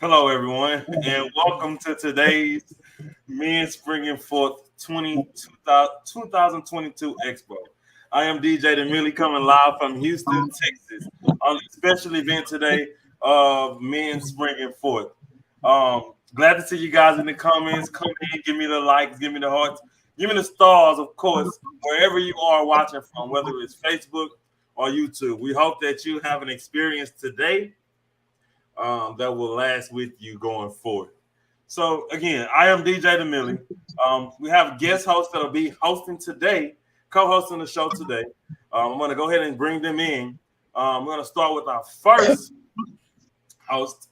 Hello, everyone, and welcome to today's Men Springin 2022 Expo. I am DJ da Milli coming live from Houston, Texas on a special event today of Men Springin 4th. Glad to see you guys in the comments. Come in, give me the likes, give me the hearts, give me the stars, of course, wherever you are watching from, whether it's Facebook or YouTube. We hope that you have an experience today that will last with you going forward. So again, I am DJ da Milli. We have a guest host that'll be hosting today, co-hosting the show today. I'm going to go ahead and bring them in. We're going to start with our first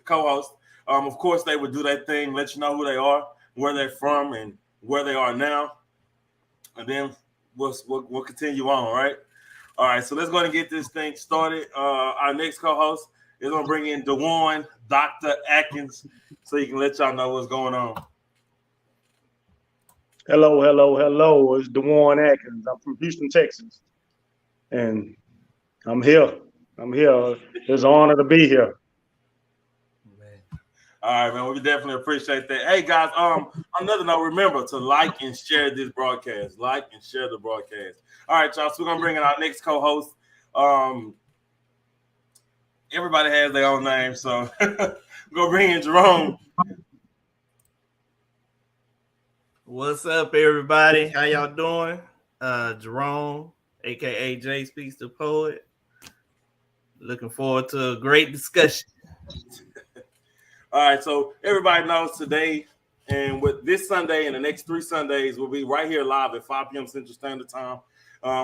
co-host. Of course, they would do their thing, let you know who they are, where they're from, and where they are now. And then we'll continue on, right? All right, so let's go ahead and get this thing started. Our next co-host is going to bring in DeWan, Dr. Atkins, so he can let y'all know what's going on. Hello. It's DeWan Atkins. I'm from Houston, Texas. And I'm here. It's an honor to be here. All right, man. We definitely appreciate that. Hey, guys, another note, remember to like and share this broadcast. Like and share the broadcast. All right, y'all. So we're going to bring in our next co-host. Everybody has their own name, so we're going to bring in Jerome. What's up, everybody? How y'all doing? Jerome, a.k.a. Jspeaks the Poet. Looking forward to a great discussion. All right, so everybody knows today and with this Sunday and the next 3 Sundays, we'll be right here live at 5 p.m. Central Standard Time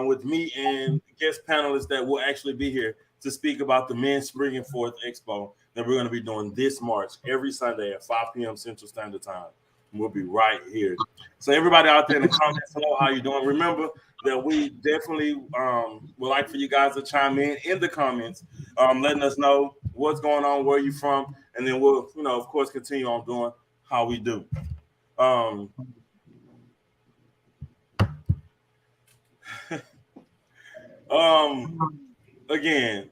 with me and guest panelists that will actually be here to speak about the Men Springin 4th Expo that we're going to be doing this March every Sunday at 5 p.m. Central Standard Time. We'll be right here. So everybody out there in the comments, hello, how you doing? Remember that we definitely would like for you guys to chime in the comments, letting us know what's going on, where you from, and then we'll, of course, continue on doing how we do. Again,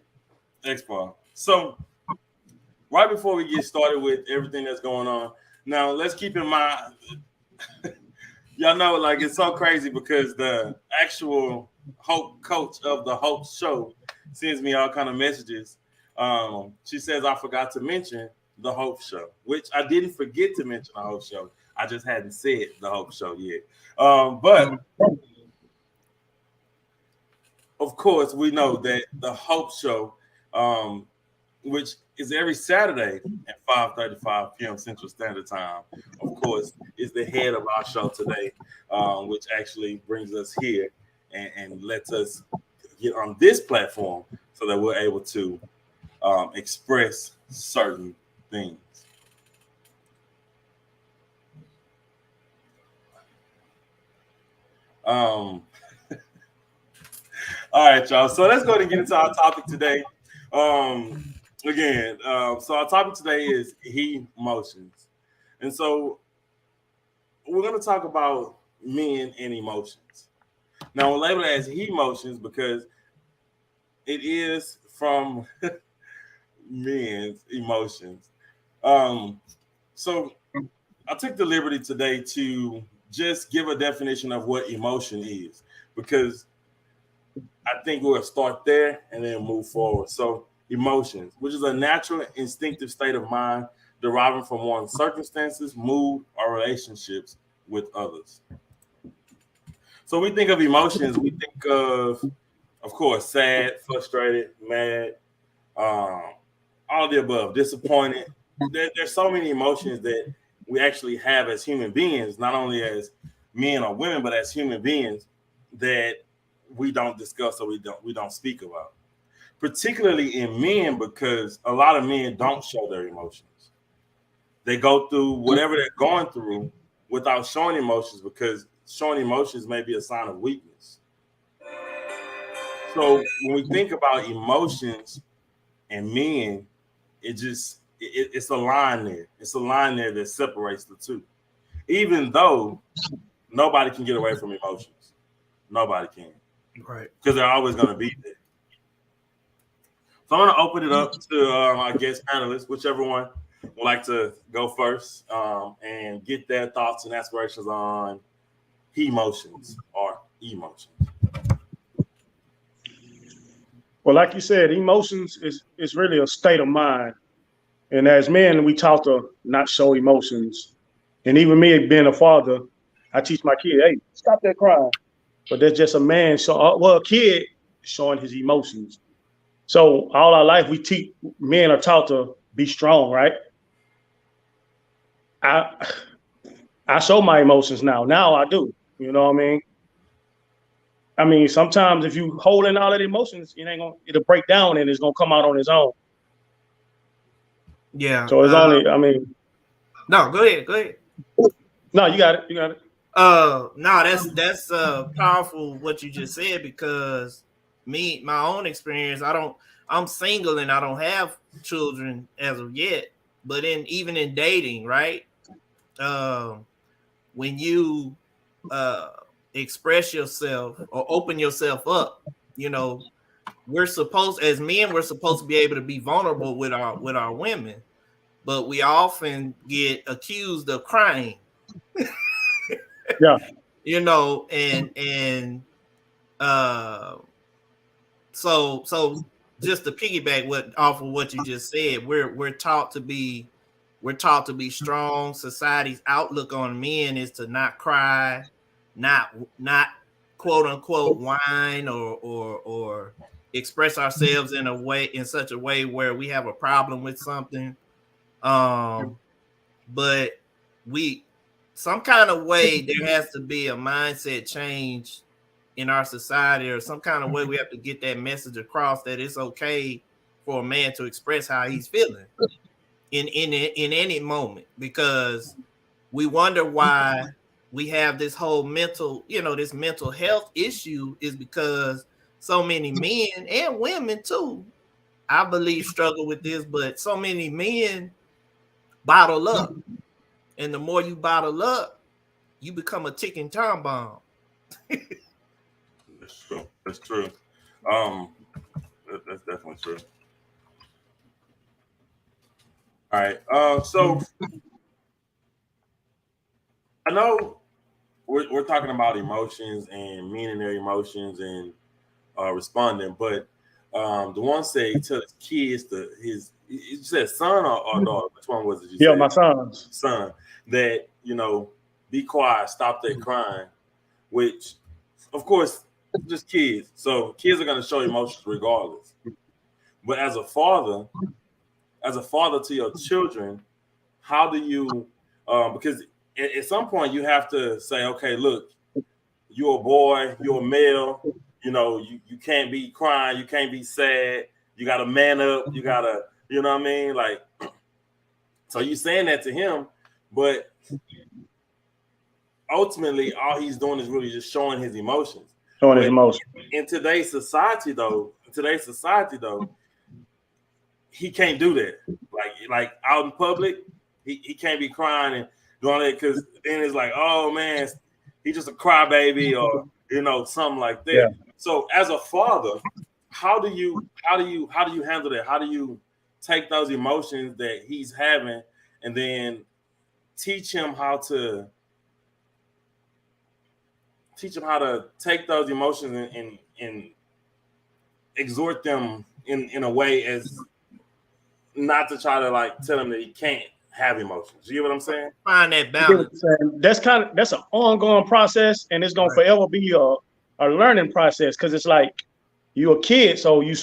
Expo. So right before we get started with everything that's going on, now let's keep in mind, y'all know, like, it's so crazy because the actual Hope coach of the Hope show sends me all kind of messages. She says I forgot to mention the Hope show, which I didn't forget to mention the Hope show. I just hadn't said the Hope show yet. But of course, we know that the Hope show, which is every Saturday at 5:35 p.m. Central Standard Time, of course, is the head of our show today, which actually brings us here and lets us get on this platform so that we're able to express certain things. All right, y'all. So let's go ahead and get into our topic today. So our topic today is he emotions. And so we're going to talk about men and emotions. Now, we'll label it as he emotions because it is from men's emotions. So I took the liberty today to just give a definition of what emotion is, because I think we'll start there and then move forward. So emotions, which is a natural instinctive state of mind deriving from one's circumstances, mood, or relationships with others. So we think of emotions, we think of course, sad, frustrated, mad, all of the above, disappointed. There's so many emotions that we actually have as human beings, not only as men or women, but as human beings that we don't discuss or we don't speak about. Particularly in men, because a lot of men don't show their emotions. They go through whatever they're going through without showing emotions, because showing emotions may be a sign of weakness. So when we think about emotions and men, it's a line there. It's a line there that separates the two. Even though nobody can get away from emotions. Nobody can. Right. Because they're always going to be there. So I'm going to open it up to our guest panelists, whichever one would like to go first and get their thoughts and aspirations on emotions or emotions. Well, like you said, emotions is really a state of mind. And as men, we taught to not show emotions. And even me being a father, I teach my kid, hey, stop that crying. But that's just a man, a kid showing his emotions. So all our life, men are taught to be strong, right? I show my emotions now. Now I do. You know what I mean? I mean, sometimes if you hold in all that emotions, it'll break down and it's gonna come out on its own. Yeah. So it's no, go ahead. No, you got it. No, that's powerful what you just said, because my own experience, I'm single and I don't have children as of yet, but even in dating, right? When you express yourself or open yourself up, we're supposed to be able to be vulnerable with our women, but we often get accused of crying. Yeah. So just to piggyback off of what you just said, we're taught to be strong. Society's outlook on men is to not cry, not quote unquote whine or express ourselves in such a way where we have a problem with something. But some kind of way there has to be a mindset change in our society, or some kind of way we have to get that message across that it's okay for a man to express how he's feeling in any moment, because we wonder why we have this whole mental health issue, is because so many men and women too, I believe, struggle with this, but so many men bottle up. And the more you bottle up, you become a ticking time bomb. That's true. That's definitely true. All right. So I know we're talking about emotions and meaning their emotions and responding, but the one say he tells kids you said son or daughter? Which one was it? You said? My son. That be quiet, stop that crying. Which, of course, just kids. So kids are going to show emotions regardless. But as a father to your children, how do you? Because at some point you have to say, okay, look, you're a boy, you're a male. You can't be crying, you can't be sad. You got to man up. You got to, you know what I mean? Like, so you saying that to him, but ultimately all he's doing is really just showing his emotions. In today's society, though, he can't do that. Like out in public, he can't be crying and doing that, because then it's like, oh man, he's just a crybaby, or something like that. Yeah. So as a father, how do you handle that? How do you take those emotions that he's having and then teach him how to take those emotions and exhort them in a way as not to try to tell him that he can't have emotions? You get what I'm saying? Find that balance. That's an ongoing process, and it's gonna forever be a learning process, because it's like you're a kid, so you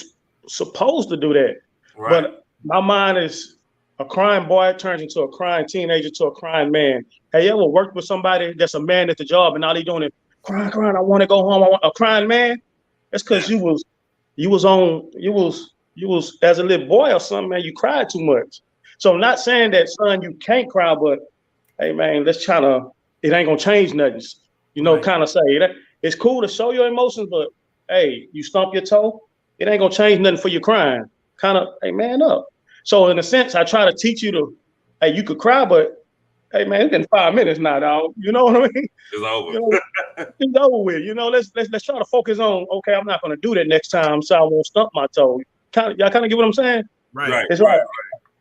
supposed to do that. Right. But my mind is, a crying boy turns into a crying teenager to a crying man. Have you ever worked with somebody that's a man at the job and all they doing is crying, I want to go home, I want a crying man? That's because you was as a little boy or something, man, you cried too much. So I'm not saying that, son, you can't cry, but hey man, it ain't gonna change nothing. Kind of say that it's cool to show your emotions, but hey, you stump your toe, it ain't gonna change nothing for your crying. Kind of, hey, man up. So in a sense, I try to teach you to, hey, you could cry, but hey man, it's been 5 minutes now, dog. You know what I mean? It's over. It's over with. Let's try to focus on, okay, I'm not gonna do that next time, so I won't stump my toe. Y'all kind of get what I'm saying? Right. It's right.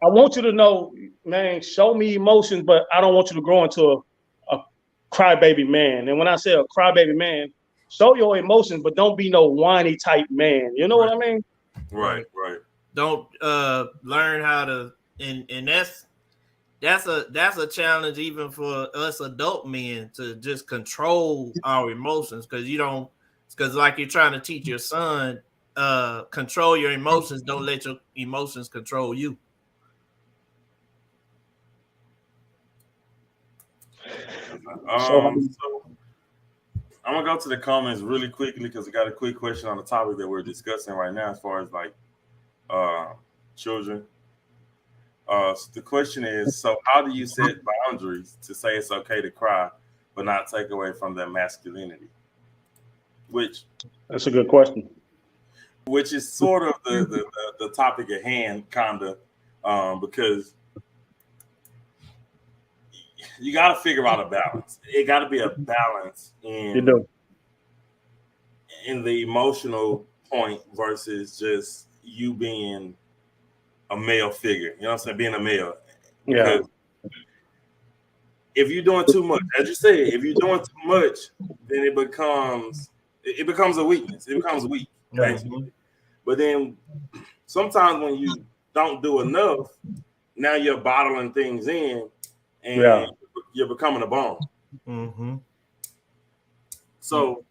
I want you to know, man, show me emotions, but I don't want you to grow into a crybaby man. And when I say a crybaby man, show your emotions, but don't be no whiny type man. You know what I mean? Right. Don't learn how to, and that's a challenge even for us adult men to just control our emotions, because like you're trying to teach your son, control your emotions. Don't let your emotions control you. So I'm gonna go to the comments really quickly because we got a quick question on the topic that we're discussing right now, as far as like children. So the question is: so how do you set boundaries to say it's okay to cry, but not take away from their masculinity? That's a good question. Which is sort of the topic at hand, kinda, because you got to figure out a balance. It got to be a balance in the emotional point versus just you being a male figure. You know what I'm saying? Being a male. Yeah. Because if you're doing too much, as you said, if you're doing too much, then it becomes a weakness. It becomes weak, basically. But then sometimes when you don't do enough, now you're bottling things in, and you're becoming a bone. Mm-hmm. So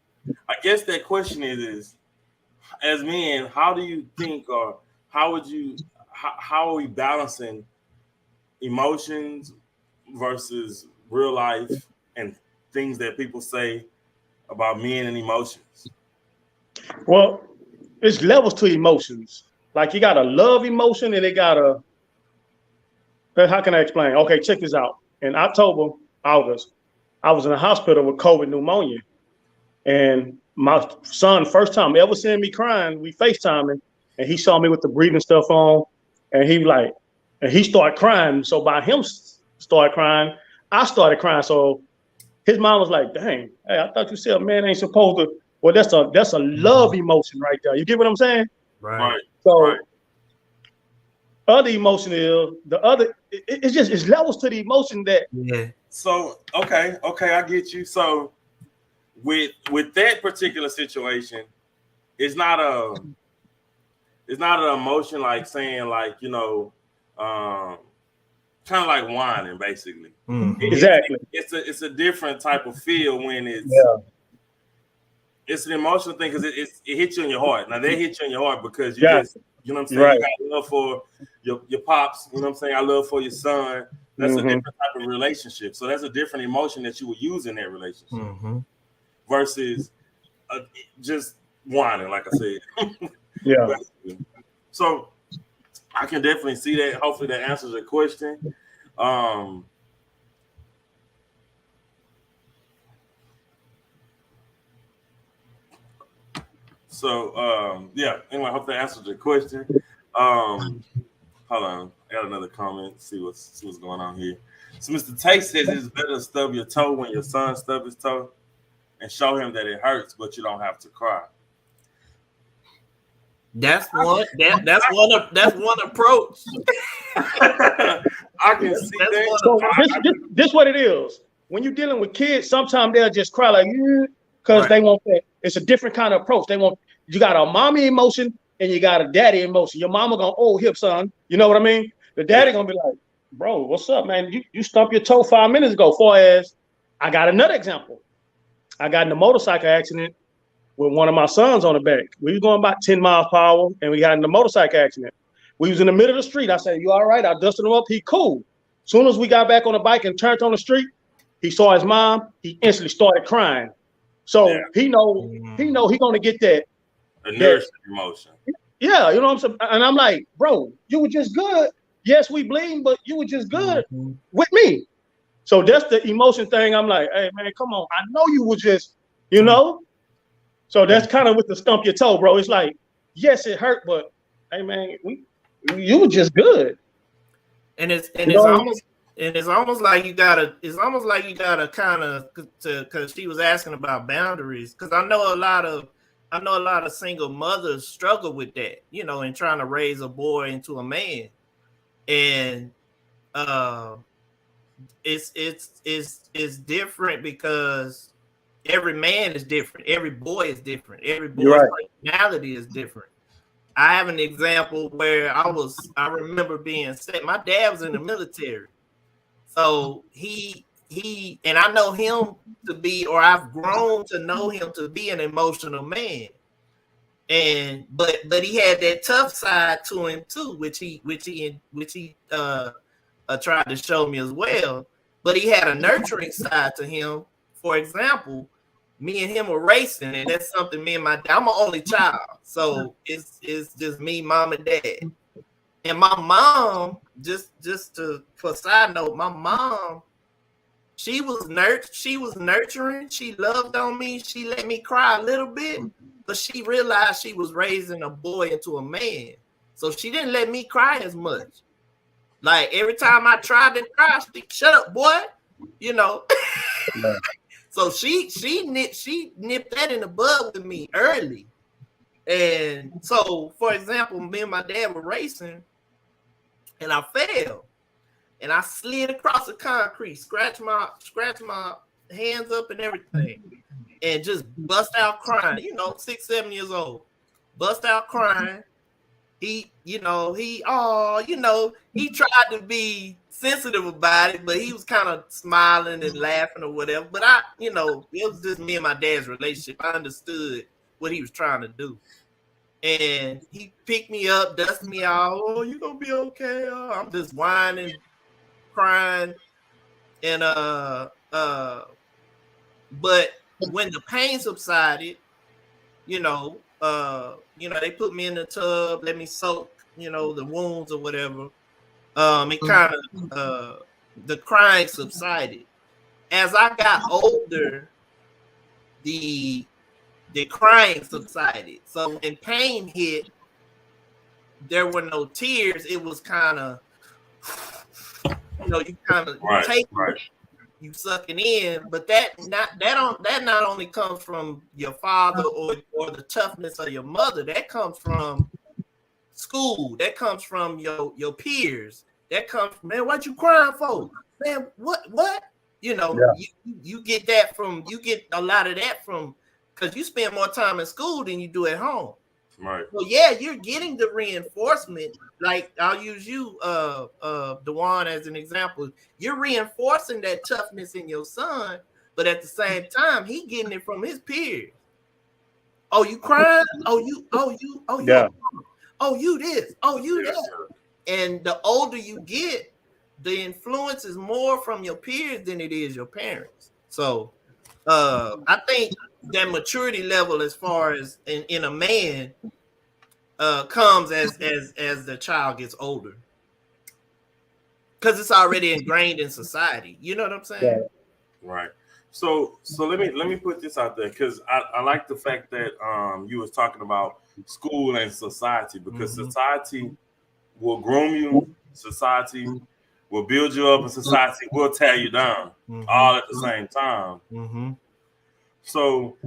I guess that question is as men, how do you think, or how are we balancing emotions versus real life and things that people say about men and emotions? Well, it's levels to emotions. Like you got a love emotion and they got a, how can I explain? Okay, check this out. In August, I was in the hospital with COVID pneumonia. And my son, first time ever seeing me crying, we FaceTiming, and he saw me with the breathing stuff on, and he started crying. So by him start crying, I started crying. So his mom was like, "Dang, hey, I thought you said a man ain't supposed to." Well, that's a love emotion right there. You get what I'm saying? Right. So other emotion is it's levels to the emotion that. Yeah. So okay, I get you. So with that particular situation, it's not an emotion like saying like, you know, kind of like whining basically. Mm-hmm. Exactly. It's a different type of feel when it's an emotional thing because it hits you in your heart. Now they hit you in your heart because you just, you know what I'm saying, you got love for your pops, you know what I'm saying, I love for your son. That's a different type of relationship. So that's a different emotion that you would use in that relationship versus just whining, like I said. Yeah. So I can definitely see that. Hopefully that answers your question. Anyway, I hope that answers your question. Hold on, I got another comment. See what's going on here. So Mr. Tate says it's better to stub your toe when your son stubs his toe and show him that it hurts, but you don't have to cry. That's one approach. I can see that. So this what it is. When you're dealing with kids, sometimes they'll just cry like because they want that. It's a different kind of approach. You got a mommy emotion and you got a daddy emotion. Your mama gonna, oh, hip son. You know what I mean? The daddy gonna be like, bro, what's up, man? You stumped your toe 5 minutes ago. Far as I got another example. I got in a motorcycle accident with one of my sons on the back. We was going about 10 miles per hour and we got in a motorcycle accident. We was in the middle of the street. I said, you all right? I dusted him up. He cool. Soon as we got back on the bike and turned on the street, he saw his mom. He instantly started crying. So he know he gonna get that nourishing emotion. Yeah, you know what I'm saying? And I'm like, bro, you were just good. Yes, we bleed, but you were just good with me. So that's the emotion thing. I'm like, hey man, come on. I know you were just, you know. So that's kind of with the stump your toe, bro. It's like, yes, it hurt, but hey man, you were just good. And it's almost like you gotta kind of, because she was asking about boundaries, because I know a lot of single mothers struggle with that, you know, in trying to raise a boy into a man. And it's different because every man is different, every boy is different, every boy's personality is different. I have an example where I remember being sick. My dad was in the military, so he and I know him to be, or I've grown to know him to be, an emotional man. And but he had that tough side to him too, which he tried to show me as well. But he had a nurturing side to him. For example, me and him were racing, and that's something me and my dad. I'm an only child, so it's just me, mom, and dad. And my mom, just for side note, my mom, she was nurturing. She loved on me. She let me cry a little bit, but she realized she was raising a boy into a man, so she didn't let me cry as much. Like every time I tried to cry, she shut up, boy. You know. Yeah. So she nipped that in the bud with me early. And so, for example, me and my dad were racing, and I fell, and I slid across the concrete, scratched my hands up and everything, and just bust out crying. 6, 7 years old, bust out crying. He tried to be sensitive about it, but he was kind of smiling and laughing or whatever. But it was just me and my dad's relationship. I understood what he was trying to do. And he picked me up, dusted me out. Oh, you gonna be okay? I'm just whining, crying. And but when the pain subsided, they put me in the tub, let me soak, the wounds or whatever. It kind of the crying subsided. As I got older, the crying subsided. So when pain hit, there were no tears. It was kind of, you kind of take it, you sucking in. But that not only comes from your father or the toughness of your mother. That comes from school. That comes from your peers. That comes from, man, what you crying for? Man, what? You get that from, you get a lot of that from, because you spend more time in school than you do at home. Right. So yeah, you're getting the reinforcement. Like I'll use you, Dewan, as an example. You're reinforcing that toughness in your son, but at the same time, he getting it from his peers. Oh, you crying? You this, you that. And the older you get, the influence is more from your peers than it is your parents. So I think that maturity level, as far as in a man, comes as the child gets older, because it's already ingrained in society. You know what I'm saying? Right. So let me put this out there, because I like the fact that you was talking about school and society, because society will groom you, society will build you up, and society will tear you down, all at the same time. So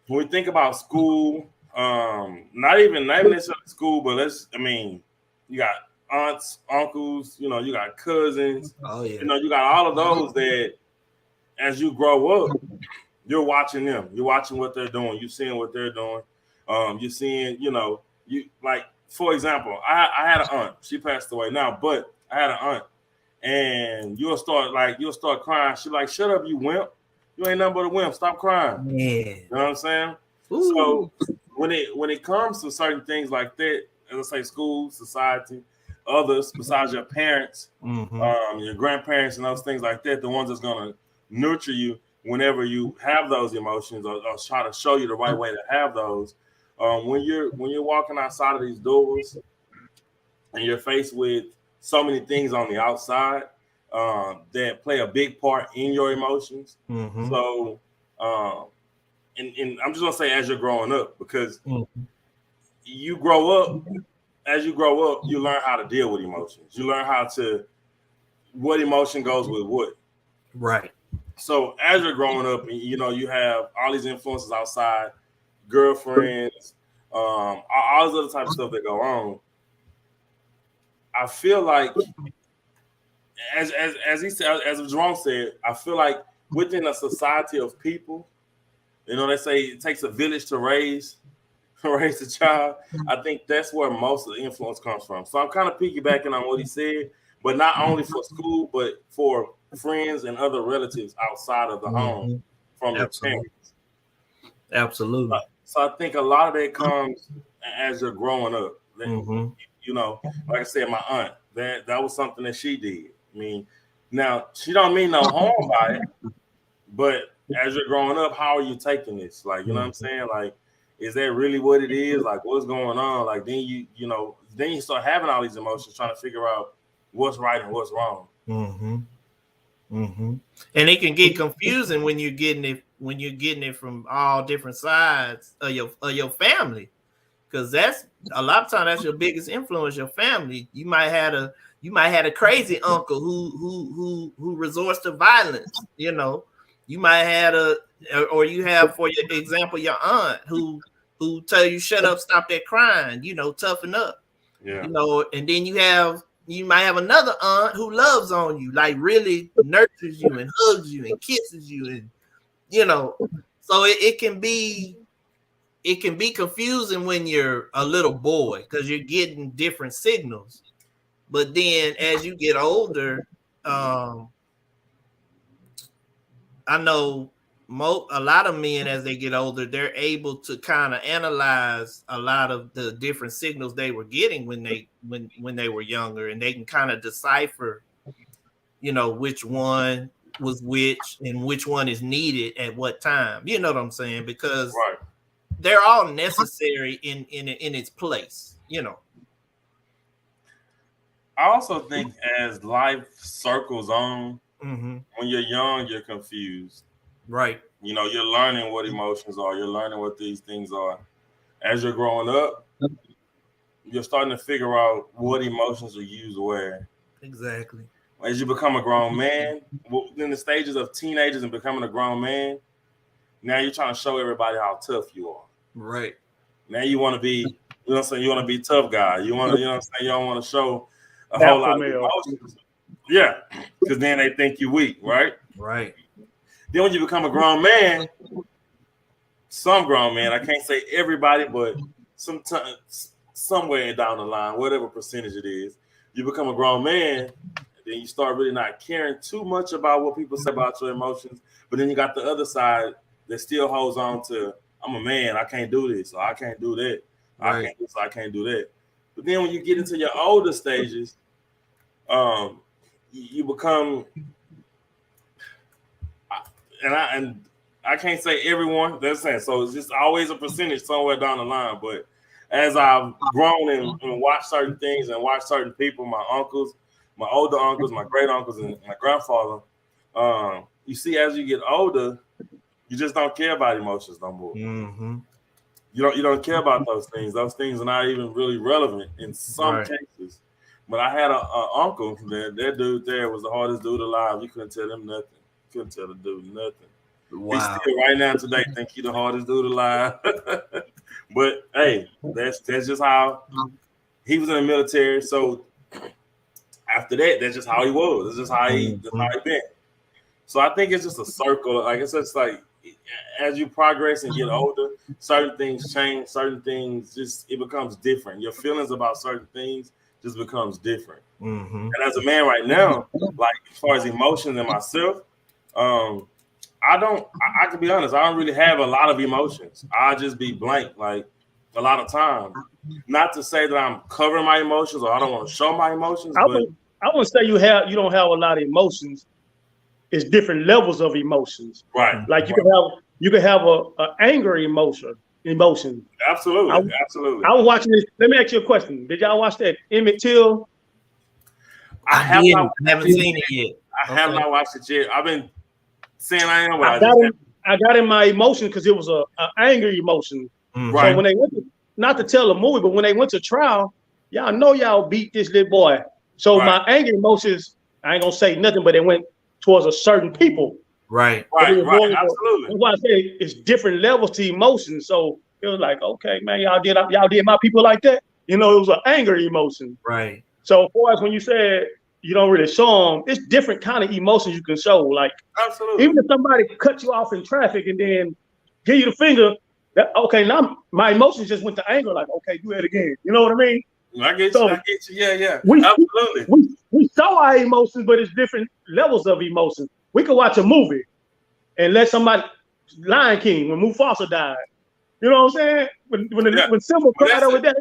when we think about school, not even necessarily school, but you got aunts, uncles, you got cousins, you got all of those that, as you grow up, you're watching them, you're watching what they're doing, you're seeing what they're doing, you're seeing, you like, for example, I had an aunt, she passed away now, but I had an aunt, and you'll start crying. She like, shut up, you wimp. You ain't nothing but a wimp. Stop crying. Yeah. You know what I'm saying? Ooh. So when it comes to certain things like that, as I say, school, society, others besides your parents, your grandparents, and those things like that, the ones that's gonna nurture you whenever you have those emotions, or try to show you the right way to have those. When you're walking outside of these doors and you're faced with so many things on the outside that play a big part in your emotions. So, and I'm just gonna say, as you're growing up, because you grow up, as you grow up, you learn how to deal with emotions. You learn what emotion goes with what. Right. So as you're growing up, and you have all these influences outside, girlfriends, all this other type of stuff that go on. I feel like, as he said, as Jerome said, I feel like within a society of people, you know, they say it takes a village to raise a child. I think that's where most of the influence comes from. So I'm kind of piggybacking on what he said, but not only for school, but for friends and other relatives outside of the home from your parents. Absolutely. So I think a lot of that comes as you're growing up. You know, like I said, my aunt, that was something that she did. I mean, now she don't mean no harm by it, but as you're growing up, how are you taking this? Like, you know what I'm saying? Like, is that really what it is? Like, what's going on? Like, then you start having all these emotions, trying to figure out what's right and what's wrong. And it can get confusing when you're getting it from all different sides of your family, because that's a lot of times that's your biggest influence. Your family. You might have a crazy uncle who resorts to violence. You know, you might have you have, for your example, your aunt who tell you shut up, stop that crying. You know, toughen up. Yeah. You know, and then you might have another aunt who loves on you, like really nurtures you and hugs you and kisses you, and you know, so it can be confusing when you're a little boy because you're getting different signals. But then as you get older, I know a lot of men, as they get older, they're able to kind of analyze a lot of the different signals they were getting when they were younger, and they can kind of decipher, you know, which one was which and which one is needed at what time. You know what I'm saying? Because they're all necessary in its place, you know. I also think as life circles on, when you're young, you're confused. Right. You know, you're learning what emotions are. You're learning what these things are. As you're growing up, you're starting to figure out what emotions are used where. Exactly. As you become a grown man, in the stages of teenagers and becoming a grown man, now you're trying to show everybody how tough you are. Right. Now you want to be, you know what I'm saying? You want to be a tough guy. You want to, you know what I'm saying? You don't want to show a whole lot of emotions. Yeah. Because then they think you're weak, right? Right. Then when you become a grown man, some grown men, I can't say everybody, but sometimes, somewhere down the line, whatever percentage it is, you become a grown man, then you start really not caring too much about what people say about your emotions. But then you got the other side that still holds on to, I'm a man, I can't do this, or I can't do that. I can't do this, I can't do that. But then when you get into your older stages, you become, and I can't say everyone, that's saying, so it's just always a percentage somewhere down the line. But as I've grown and watched certain things and watched certain people, my uncles, my older uncles, my great uncles, and my grandfather, you see, as you get older, you just don't care about emotions no more. You don't care about those things. Those things are not even really relevant in some cases. But I had an uncle, that dude there was the hardest dude alive. You couldn't tell him nothing. Couldn't tell the dude nothing. Wow. He still right now today think he the hardest dude alive. But hey, that's just how he was in the military. So after that, that's just how he was. That's just how he been. So I think it's just a circle. Like it's just like as you progress and get older, certain things change. Certain things it becomes different. Your feelings about certain things just becomes different. And as a man right now, like as far as emotions and myself, I can be honest, I don't really have a lot of emotions. I just be blank like a lot of times. Not to say that I'm covering my emotions or I don't want to show my emotions. I wouldn't say you don't have a lot of emotions. It's different levels of emotions. Right. Like you can have a anger emotion. Absolutely. I was watching this. Let me ask you a question. Did y'all watch that Emmett Till? I haven't seen it yet. I have not watched it yet. I've been saying I am. I got in my emotion because it was a angry emotion. Right. So when they went not to tell the movie, but when they went to trial, y'all know y'all beat this little boy. So my anger emotions, I ain't gonna say nothing, but they went towards a certain people. Right. Absolutely. That's why I say it's different levels to emotions. So it was like, okay, man, y'all did my people like that. You know, it was an anger emotion. Right. So far as when you said you don't really show them, it's different kind of emotions you can show. Like, Absolutely. even if somebody cut you off in traffic and then give you the finger, okay, now my emotions just went to anger. Like, okay, do it again. You know what I mean? I get So you. Yeah. Absolutely. We show our emotions, but it's different levels of emotions. We could watch a movie and let somebody, Lion King, when Mufasa died. You know what I'm saying? When Simba cried over that.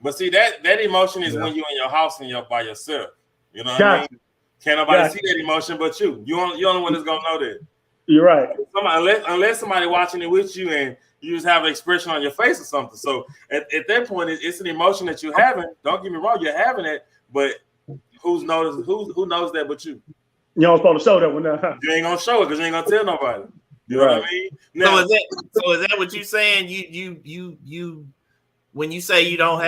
But see, that emotion is when you're in your house and you're by yourself. You know what I mean? Can't nobody see that emotion but you. You're the only one that's gonna know that. You're right. Unless somebody watching it with you and you just have an expression on your face or something. So at that point, it's an emotion that you're having. Don't get me wrong, you're having it, but who knows that but you? You don't supposed to show that one now. You ain't gonna show it because you ain't gonna tell nobody. You know what I mean? Now, so is that what you're saying? You when you say you don't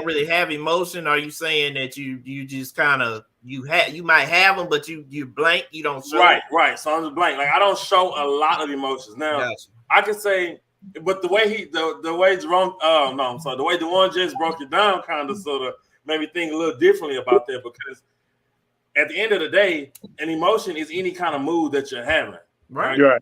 really have emotion, are you saying that you just kind of you might have them, but you blank, you don't show right. So I'm just blank. Like I don't show a lot of emotions. Now I can say, but the way the way DeJuan just broke it down kind of sort of made me think a little differently about that, because at the end of the day, an emotion is any kind of mood that you're having. Right. Right.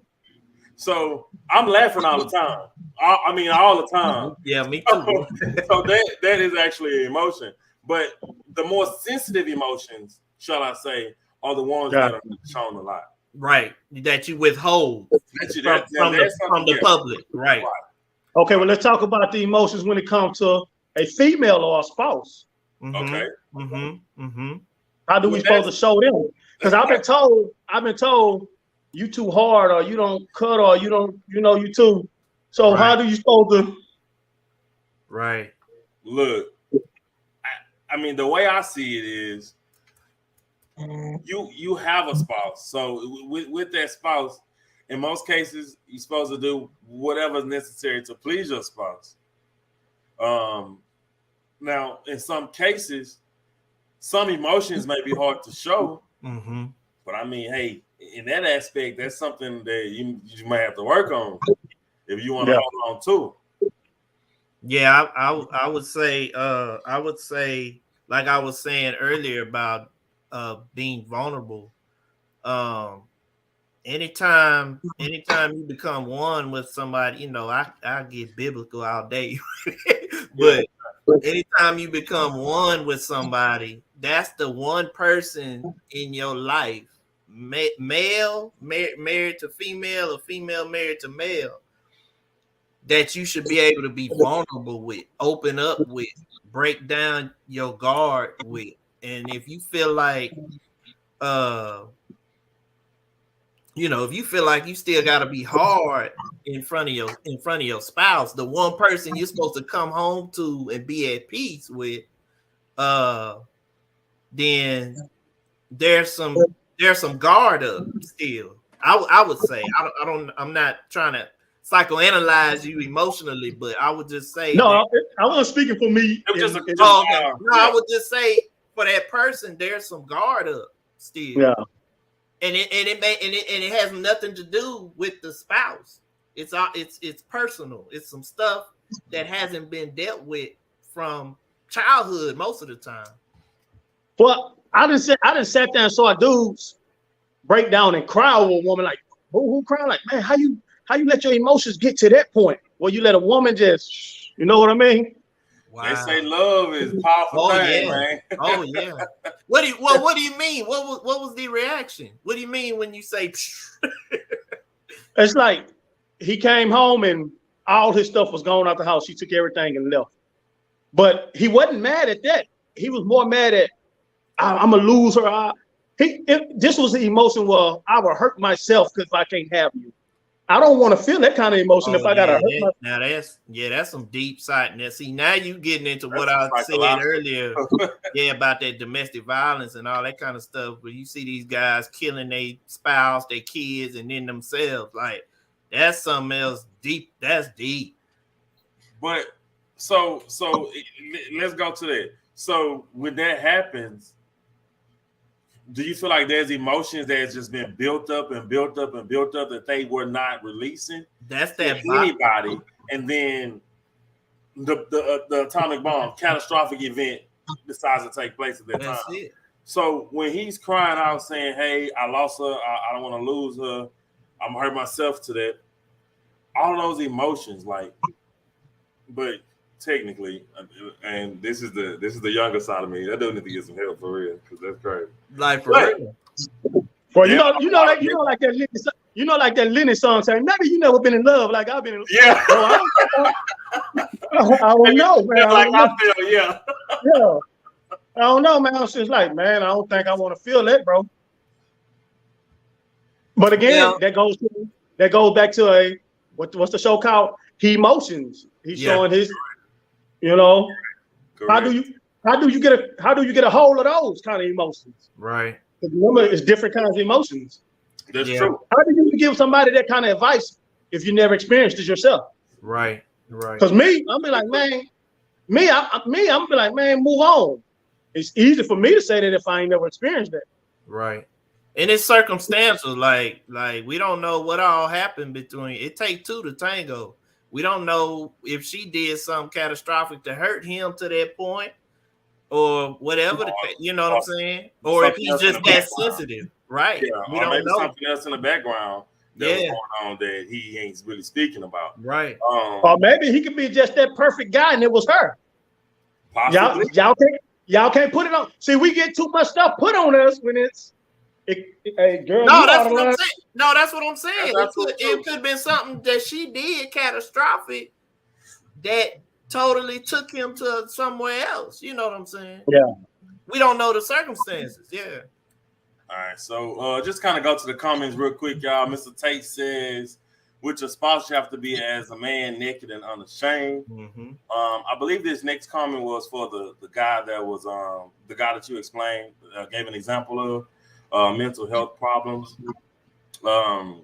So I'm laughing all the time. I mean, all the time. Yeah, me too. So that is actually an emotion. But the more sensitive emotions, shall I say, are the ones that are shown a lot. Right. That you withhold from the public. Right. Okay, well, let's talk about the emotions when it comes to a female or a spouse. Mm-hmm. Okay. Mm-hmm. Mm-hmm. How do we supposed to show them? Because I've been told you too hard, or you don't cut, or you don't, you too. So how do you supposed to? Right. Look, I mean, the way I see it is, you have a spouse. So with that spouse, in most cases, you're supposed to do whatever's necessary to please your spouse. Now, in some cases, some emotions may be hard to show, but I mean, hey, in that aspect, that's something that you might have to work on if you want to hold on to. Yeah, I would say like I was saying earlier about being vulnerable. Anytime you become one with somebody, I get biblical all day, but anytime you become one with somebody, that's the one person in your life, male married to female or female married to male, that you should be able to be vulnerable with, open up with, break down your guard with. And if you feel like if you feel like you still got to be hard in front of your spouse, the one person you're supposed to come home to and be at peace with, then there's some guard up still. I would say I'm not trying to psychoanalyze you emotionally, but I would just say I wasn't speaking for me. I would just say for that person, there's some guard up still. Yeah. And it has nothing to do with the spouse. It's personal. It's some stuff that hasn't been dealt with from childhood most of the time. Well, I didn't sat there and saw dudes break down and cry over a woman. Like, who cry? Like, man, how you let your emotions get to that point? Well, you let a woman just, you know what I mean? Wow. They say love is a powerful thing, man. Oh yeah. What do you mean? What was the reaction? What do you mean when you say? It's like he came home and all his stuff was gone out the house. She took everything and left. But he wasn't mad at that. He was more mad at I'm gonna lose her. This was the emotion where I would hurt myself because I can't have you. I don't want to feel that kind of emotion if I gotta hurt myself. Now that's some deep side. Now see, now you getting into what I said earlier, about that domestic violence and all that kind of stuff. Where you see these guys killing their spouse, their kids, and then themselves. Like that's something else deep. That's deep. But so let's go to that. So when that happens, do you feel like there's emotions that has just been built up that they were not releasing? That's that anybody, and then the atomic bomb catastrophic event decides to take place at that That's time. it. So when he's crying out saying, "Hey, I lost her. I don't want to lose her. I'm hurt myself to that." All those emotions, like, but technically, and this is the younger side of me. I do need to get some help for real because that's crazy. Like for real. Well, you know, like that Lenny song saying, "Maybe you never been in love like I've been in love." Yeah. Well, I don't know, man. I feel, yeah. Yeah. I don't know, man. It's just like, man, I don't think I want to feel that, bro. But again, that goes back to what's the show called? Emotions. He's showing his, you know, Correct. how do you get a hold of those kind of emotions? Right. Remember, it's different kinds of emotions. That's true. How do you give somebody that kind of advice if you never experienced it yourself? Right. Right. Because me, I'm be like, man, I'm be like, man, move on. It's easy for me to say that if I ain't never experienced that. Right. And it's circumstantial. Like we don't know what all happened between. It takes two to tango. We don't know if she did something catastrophic to hurt him to that point, or whatever. You know what I'm saying? Or if he's just that sensitive, right? Yeah. We or don't maybe know. something else in the background that was going on that he ain't really speaking about. Right. Or maybe he could be just that perfect guy, and it was her. Possibly. Y'all can't put it on. See, we get too much stuff put on us when it's. Hey, girl, no, that's what I'm saying. No, that's what I'm saying. It could have been something that she did catastrophic that totally took him to somewhere else. You know what I'm saying? Yeah. We don't know the circumstances. Yeah. All right. So just kind of go to the comments real quick, y'all. Mr. Tate says, with your spouse, you have to be as a man, naked and unashamed. Mm-hmm. I believe this next comment was for the guy that was the guy that you explained, gave an example of. Mental health problems. I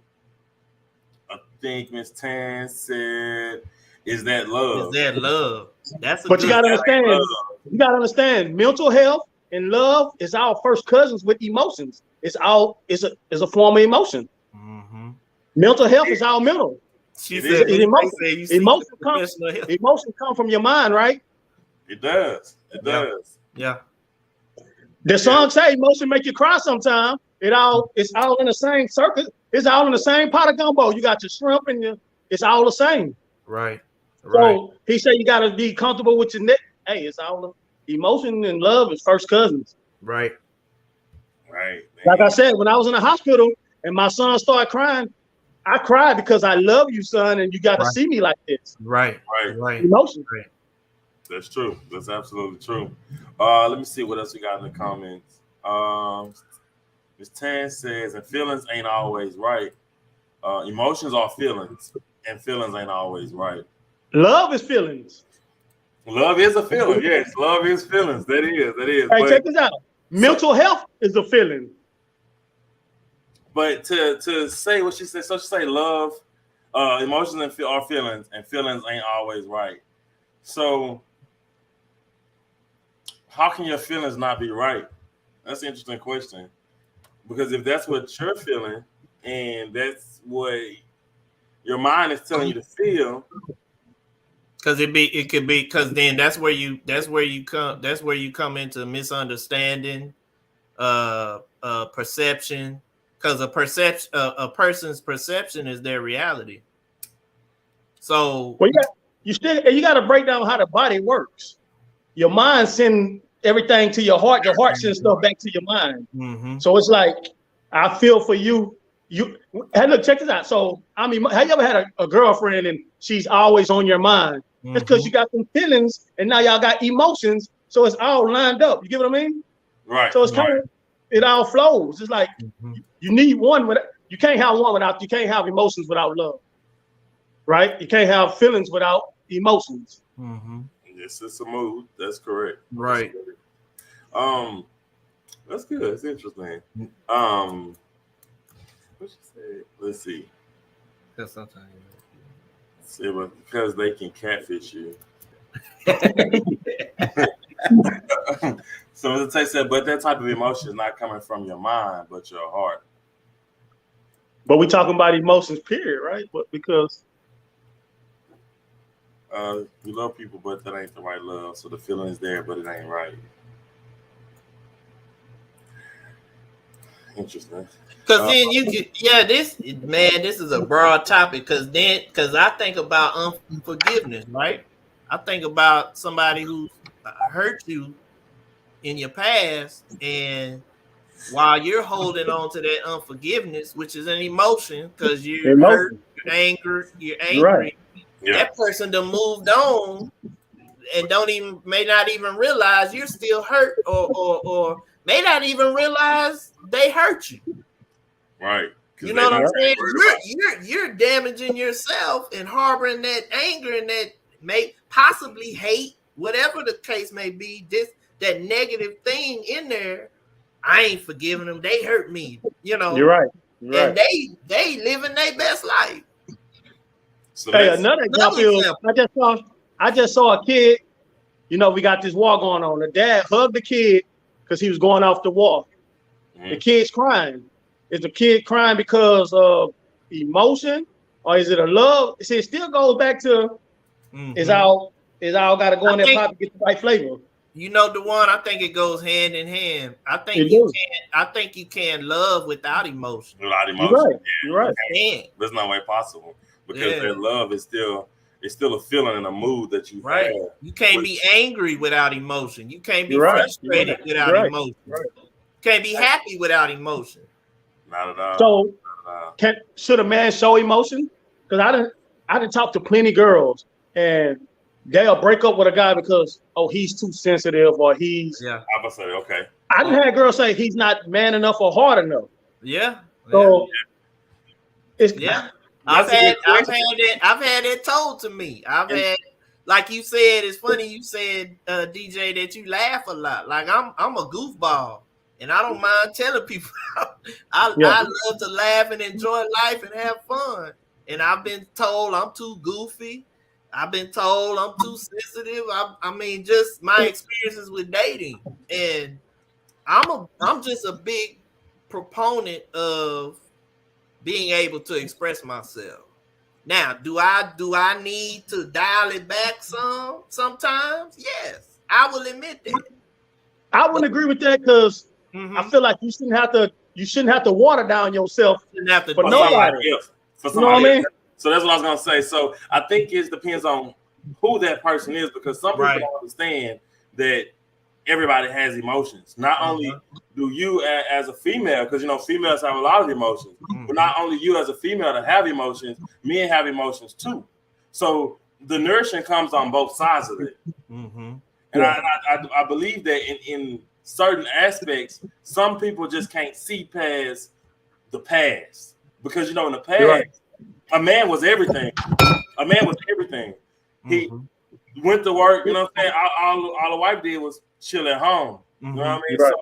think Miss Tan said, "Is that love? Is that love?" That's but you gotta understand. You gotta understand. Mental health and love is our first cousins with emotions. It's a form of emotion. Mm-hmm. Mental health is our mental. She said, emotion come from your mind, right? It does. It does. Yeah. The song say emotion make you cry sometime. It's all in the same circuit. It's all in the same pot of gumbo. You got your shrimp and it's all the same. Right. So he said you got to be comfortable with your neck. Hey, it's all emotion and love is first cousins. Right. Right. Like I said, when I was in the hospital and my son started crying, I cried because I love you, son, and you got to see me like this. Right. Emotion. Right. That's true. That's absolutely true. Let me see what else we got in the comments. Ms. Tan says, and feelings ain't always right. Emotions are feelings, and feelings ain't always right. Love is feelings. Love is a feeling. Yes, love is feelings. That is. Hey, check this out. Mental health is a feeling. But to say what she said, so she say love, emotions are feelings, and feelings ain't always right. So how can your feelings not be right? That's an interesting question. Because if that's what you're feeling and that's what your mind is telling you to feel, because then that's where you come into misunderstanding, perception. Because a person's perception is their reality. So you got to break down how the body works. Your mind sends everything to your heart. Your heart sends stuff back to your mind. Mm-hmm. So it's like, I feel for you. Hey, look, check this out. So, I mean, have you ever had a girlfriend and she's always on your mind? Mm-hmm. It's because you got some feelings and now y'all got emotions. So it's all lined up. You get what I mean? Right. So it's kind of, it all flows. It's like you need one you can't have one without, you can't have emotions without love. Right? You can't have feelings without emotions. Mm-hmm. Yes, it's a mood. That's correct. Right. That's good. It's interesting. What she said? Let's see. Because sometimes because they can catfish you. So as I said, but that type of emotion is not coming from your mind, but your heart. But we talking about emotions, period, right? But because you love people, but that ain't the right love. So the feeling is there, but it ain't right. Interesting. Because then you could, this is a broad topic. Because I think about unforgiveness, right? I think about somebody who hurt you in your past, and while you're holding on to that unforgiveness, which is an emotion, because you're hurt, you're angry, Right. That person done moved on and may not even realize you're still hurt, or may not even realize they hurt you. Right. You know what I'm saying? You're damaging yourself and harboring that anger and that may possibly hate, whatever the case may be, that negative thing in there. I ain't forgiving them. They hurt me. You know. You're right. And they living their best life. So hey, another example. I just saw a kid. You know, we got this war going on. The dad hugged the kid because he was going off the wall. The kid's crying. Is the kid crying because of emotion, or is it a love? See, it still goes back to is all got to go in that pot to get the right flavor. You know, the one, I think it goes hand in hand. I think you can love without emotion. Without emotion, you're right. There's no way possible because that love is still a feeling and a mood that you have. You can't be angry without emotion. You can't be frustrated without emotion. You can't be happy without emotion. Not at all. So, should a man show emotion? Because I didn't talk to plenty girls, and they'll break up with a guy because he's too sensitive, or he's. Yeah, I was say okay. I done had girls say he's not man enough or hard enough. Yeah. So it's I've had it told to me. I've had, like you said, it's funny you said, DJ, that you laugh a lot. Like I'm a goofball. And I don't mind telling people I love to laugh and enjoy life and have fun. And I've been told I'm too goofy. I've been told I'm too sensitive. I mean, just my experiences with dating. And I'm just a big proponent of being able to express myself. Now, do I need to dial it back sometimes? Yes, I will admit that. I wouldn't agree with that because I feel like you shouldn't have to water down yourself for nobody. For somebody else. So that's what I was gonna say. So I think it depends on who that person is, because some people don't understand that everybody has emotions. Not only do you as a female, because females have a lot of emotions, but not only you as a female to have emotions, men have emotions too. So the nourishing comes on both sides of it. And I believe that in certain aspects, some people just can't see past the past, because in the past, a man was everything. A man was everything. He went to work. You know what I'm saying? All the wife did was chill at home. You know what I mean? Right.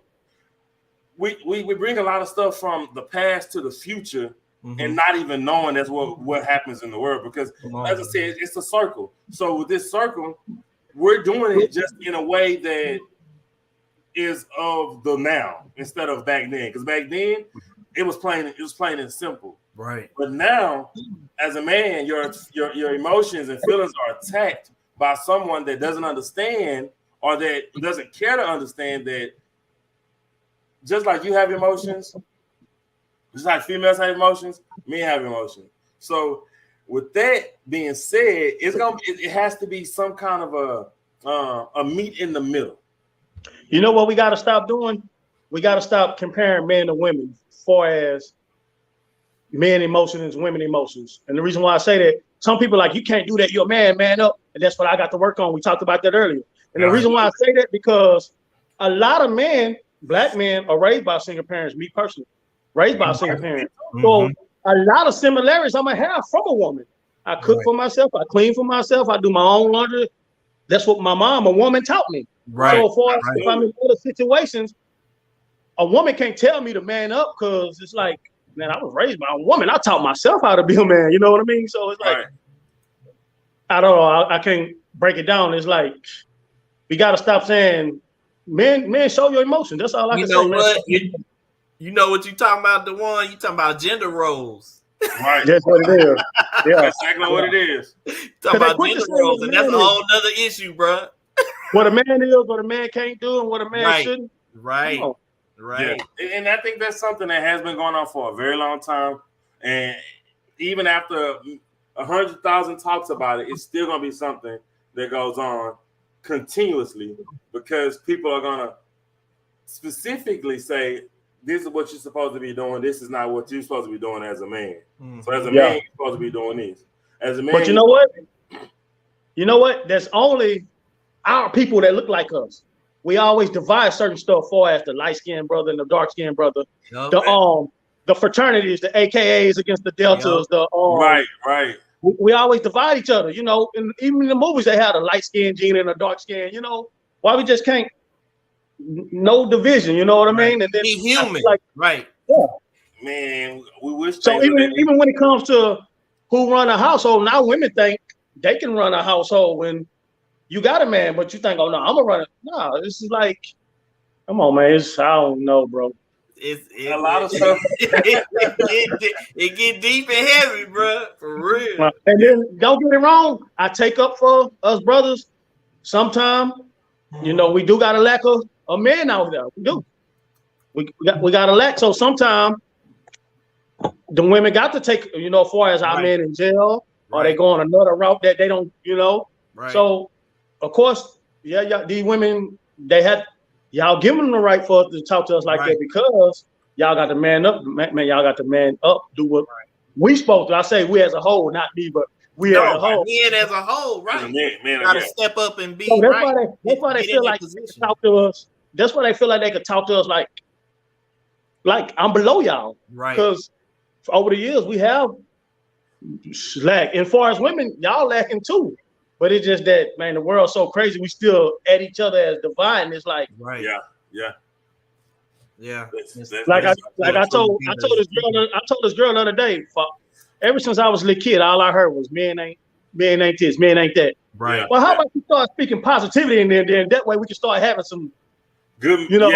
So we bring a lot of stuff from the past to the future, and not even knowing that's what happens in the world. Because as I said, it's a circle. So with this circle, we're doing it just in a way that is of the now instead of back then. Because back then it was plain and simple. Right. But now, as a man, your emotions and feelings are attacked by someone that doesn't understand, or that doesn't care to understand that just like you have emotions, just like females have emotions, men have emotions. So with that being said, it has to be some kind of a meet in the middle. You know what we got to stop doing? We got to stop comparing men to women as far as men emotions, women emotions. And the reason why I say that, some people are like, you can't do that. You're a man up. And that's what I got to work on. We talked about that earlier. And the reason why I say that, because a lot of men, black men, are raised by single parents. Me personally, raised by a single parent. So a lot of similarities I'm going to have from a woman. I cook for myself. I clean for myself. I do my own laundry. That's what my mom, a woman, taught me. Right. So far, if I'm in other situations, a woman can't tell me to man up, because it's like, man, I was raised by a woman. I taught myself how to be a man. You know what I mean? So it's like, I don't know. I can't break it down. It's like, we got to stop saying, men, show your emotions. That's all I can say. What? You know what you talking about? The one you talking about gender roles. Right. That's what it is. Yeah. That's exactly what it is. Talking about gender roles, and that's a whole nother issue, bro. What a man is, what a man can't do, and what a man shouldn't. Right. Right. Yeah. And I think that's something that has been going on for a very long time. And even after 100,000 talks about it, it's still going to be something that goes on continuously because people are going to specifically say, this is what you're supposed to be doing. This is not what you're supposed to be doing as a man. Mm-hmm. So as a man, you're supposed to be doing this. As a man, but you know what? You know what? There's only our people that look like us. We always divide certain stuff for as the light-skinned brother and the dark-skinned brother. Yep. The fraternities, the AKAs against the deltas. Yep. Right. We always divide each other. You know, and even in the movies they have a light-skinned gene and a dark-skinned. You know, why we just can't? No division. You know what I mean? And then be human, right? Yeah. Man, we wish. So even when it comes to who run a household, now women think they can run a household when you got a man, but you think, oh no, I'm gonna run it. No, this is like, come on, man. I don't know, bro. It's a lot of stuff. It get deep and heavy, bro. For real. And then don't get it wrong. I take up for us brothers. Sometimes, you know, we do got a lack of men out there. We do. We got a lack. So sometimes the women got to take, you know, as far as our men in jail, or they go on another route that they don't, you know. Right. So, of course, these women, they had y'all giving them the right for us to talk to us like that because y'all got to man up, man. Y'all got to man up, do what we supposed to. I say we as a whole, not me, but we as a whole. Men as a whole, right? Man, got to step up and be. So that's why they feel like they can talk to us. That's why they feel like they could talk to us like I'm below y'all, right? Because over the years we have lack. And as far as women, y'all lacking too. But it's just that, man, the world's so crazy. We still at each other as divine. It's like, yeah. Like I told this girl the other day. Ever since I was a little kid, all I heard was men ain't this, men ain't that. Right. Well, how about you start speaking positivity in there? Then that way we can start having some good. You know,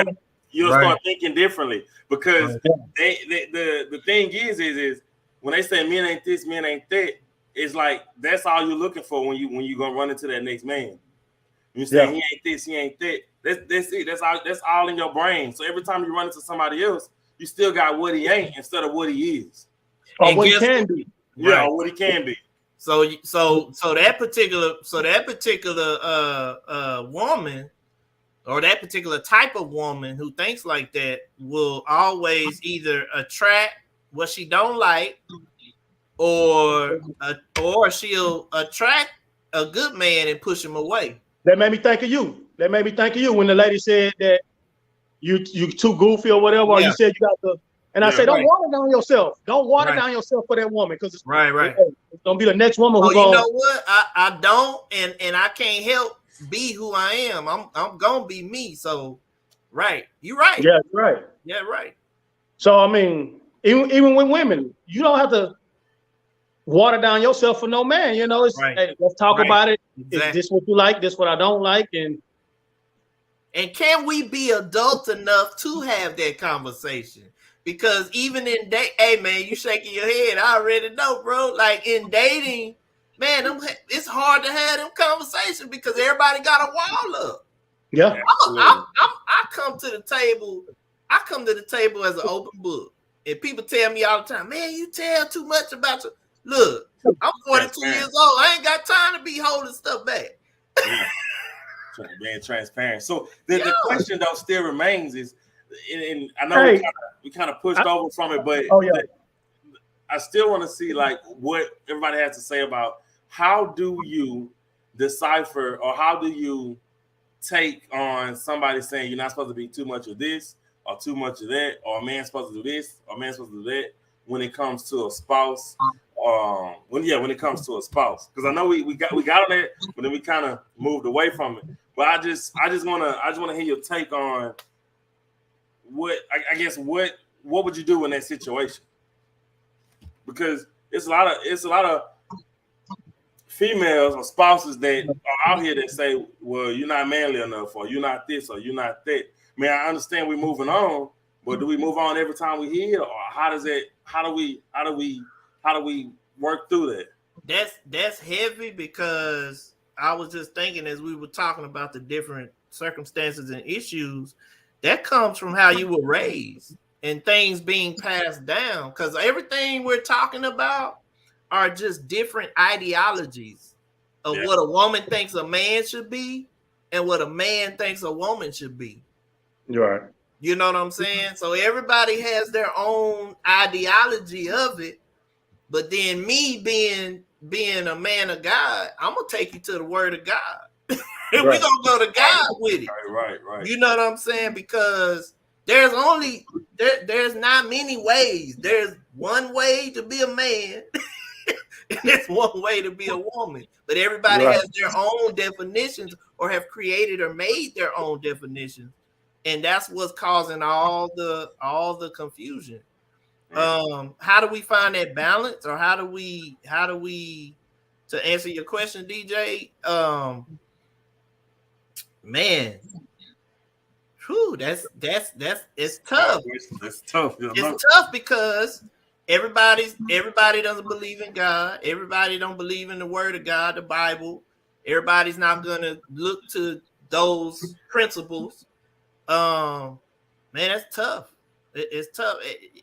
you'll start thinking differently because the thing is when they say men ain't this, men ain't that. It's like that's all you're looking for when you gonna run into that next man. You say he ain't this, he ain't that. That's it. That's all in your brain. So every time you run into somebody else, you still got what he ain't instead of what he is, or what he can be. Yeah, or what he can be. So that particular woman or that particular type of woman who thinks like that will always either attract what she don't like. Or she'll attract a good man and push him away. That made me think of you. When the lady said that you too goofy or whatever. Or you said you got to. And I said, don't water down yourself. Don't water down yourself for that woman because it's it's gonna be the next woman who's you know what? I don't and I can't help be who I am. I'm gonna be me. So you're right. Yeah, right. Yeah, right. So I mean, even with women, you don't have to water down yourself for no man, you know. It's hey, let's talk about it. Exactly. Is this what you like? This what I don't like, and can we be adult enough to have that conversation? Because even in hey man, you shaking your head. I already know, bro. Like in dating, man, it's hard to have them conversations because everybody got a wall up. Yeah, I come to the table. I come to the table as an open book, and people tell me all the time, man, you tell too much about your. Look, I'm 42 years old. I ain't got time to be holding stuff back. Being transparent. So the question though still remains is, and I know we kind of pushed over from it, but I still want to see like what everybody has to say about how do you decipher or how do you take on somebody saying you're not supposed to be too much of this or too much of that, or a man's supposed to do this or a man's supposed to do that when it comes to a spouse. When it comes to a spouse, because I know we got on that, but then we kind of moved away from it. But I just want to hear your take on what what would you do in that situation? Because it's a lot of females or spouses that are out here that say, well, you're not manly enough, or you're not this, or you're not that. Man, I understand we're moving on, but do we move on every time we hear, or how do we work through that? That's heavy because I was just thinking as we were talking about the different circumstances and issues that comes from how you were raised and things being passed down. Because everything we're talking about are just different ideologies of what a woman thinks a man should be and what a man thinks a woman should be. Right. You know what I'm saying? So everybody has their own ideology of it. But then me being a man of God, I'm gonna take you to the word of God. And we're gonna go to God with it. Right. You know what I'm saying? Because there's not many ways. There's one way to be a man, and there's one way to be a woman. But everybody has their own definitions, or have created or made their own definitions. And that's what's causing all the confusion. How do we find that balance, or how do we to answer your question, DJ? Man, whew, that's it's tough. It's tough. It's tough because everybody doesn't believe in God. Everybody don't believe in the word of God, the Bible. Everybody's not gonna look to those principles. Man, that's tough. It's tough.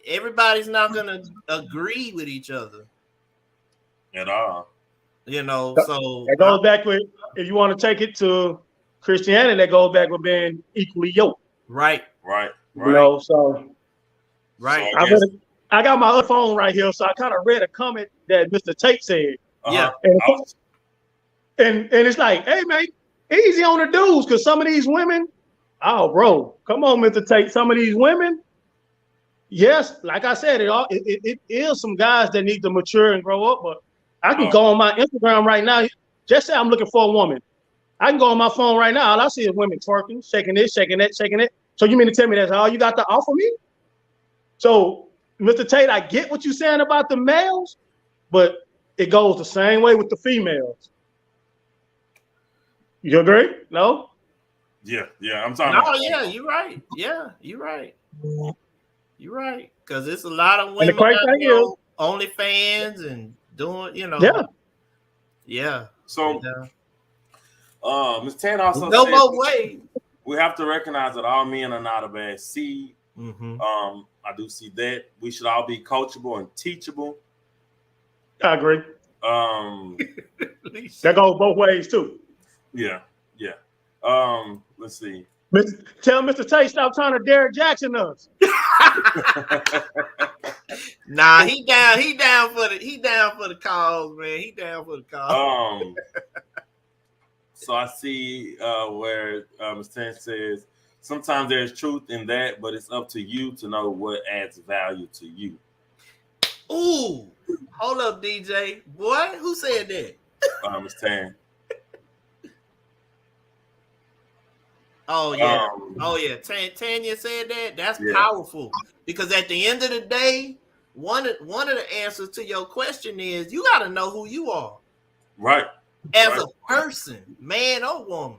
Everybody's not gonna agree with each other at all. You know, so that goes back with, if you want to take it to Christianity, that goes back with being equally yoked. Right. You know, so right. I got my other phone right here, so I kind of read a comment that Mr. Tate said. Yeah. And it's like, hey man, easy on the dudes, because some of these women, oh bro, come on, Mr. Tate, some of these women. Yes, like I said, it is some guys that need to mature and grow up. But I can go on my Instagram right now. Just say I'm looking for a woman. I can go on my phone right now. All I see is women twerking, shaking this, shaking that, shaking it. So you mean to tell me that's all you got to offer me? So, Mr. Tate, I get what you're saying about the males, but it goes the same way with the females. You agree? No? Yeah. I'm talking. No, yeah, you're right. Yeah, you're right. You're right, because it's a lot of women OnlyFans and doing, you know. Yeah. So, Ms. Tan also no said more way. We have to recognize that all men are not a bad seed. Mm-hmm. I do see that. We should all be coachable and teachable. I agree. That goes both ways too. Yeah. Let's see. Tell Mr. Tate stop trying to Derrick Jackson us. Nah, he down for the cause, man. He down for the cause. So I see where Ms. Tan says sometimes there's truth in that, but it's up to you to know what adds value to you. Ooh, hold up, DJ. Boy, who said that? Ms. Tan. Oh yeah, Tanya said that. That's powerful, because at the end of the day, one of the answers to your question is you got to know who you are. Right. As a person, man or woman,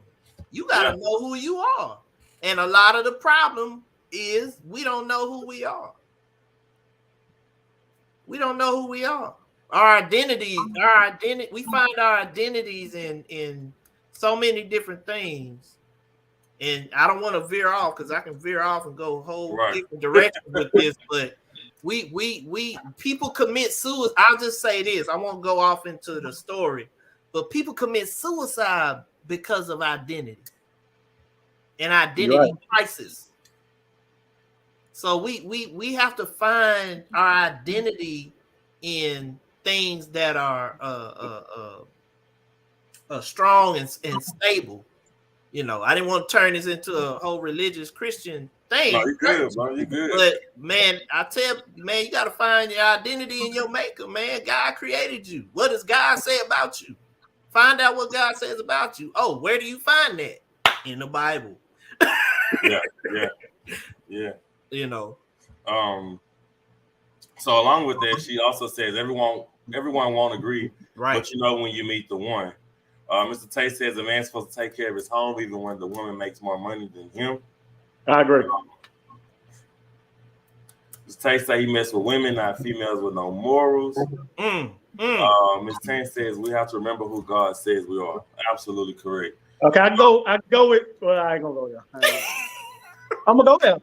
you got to know who you are. And a lot of the problem is we don't know who we are. We don't know who we are. Our identity, we find our identities in so many different things. And I don't want to veer off, because I can veer off and go a whole different direction with this. But we people commit suicide. I'll just say this. I won't go off into the story, but people commit suicide because of identity and identity crisis. So we have to find our identity in things that are strong and stable. You know, I didn't want to turn this into a whole religious Christian thing. No, you're good, bro. You're good. But man, I tell you, man, you got to find your identity in your maker, man. God created you. What does God say about you? Find out what God says about you. Oh, where do you find that? In the Bible. Yeah. You know. So along with that, she also says everyone won't agree, right? But you know when you meet the one. Mr. Tate says a man's supposed to take care of his home even when the woman makes more money than him. I agree. Mr. Tate says he messed with women, not females with no morals. Ms. Tate says we have to remember who God says we are. Absolutely correct. Okay, I go with. Well, I ain't gonna go there. I'm gonna go there.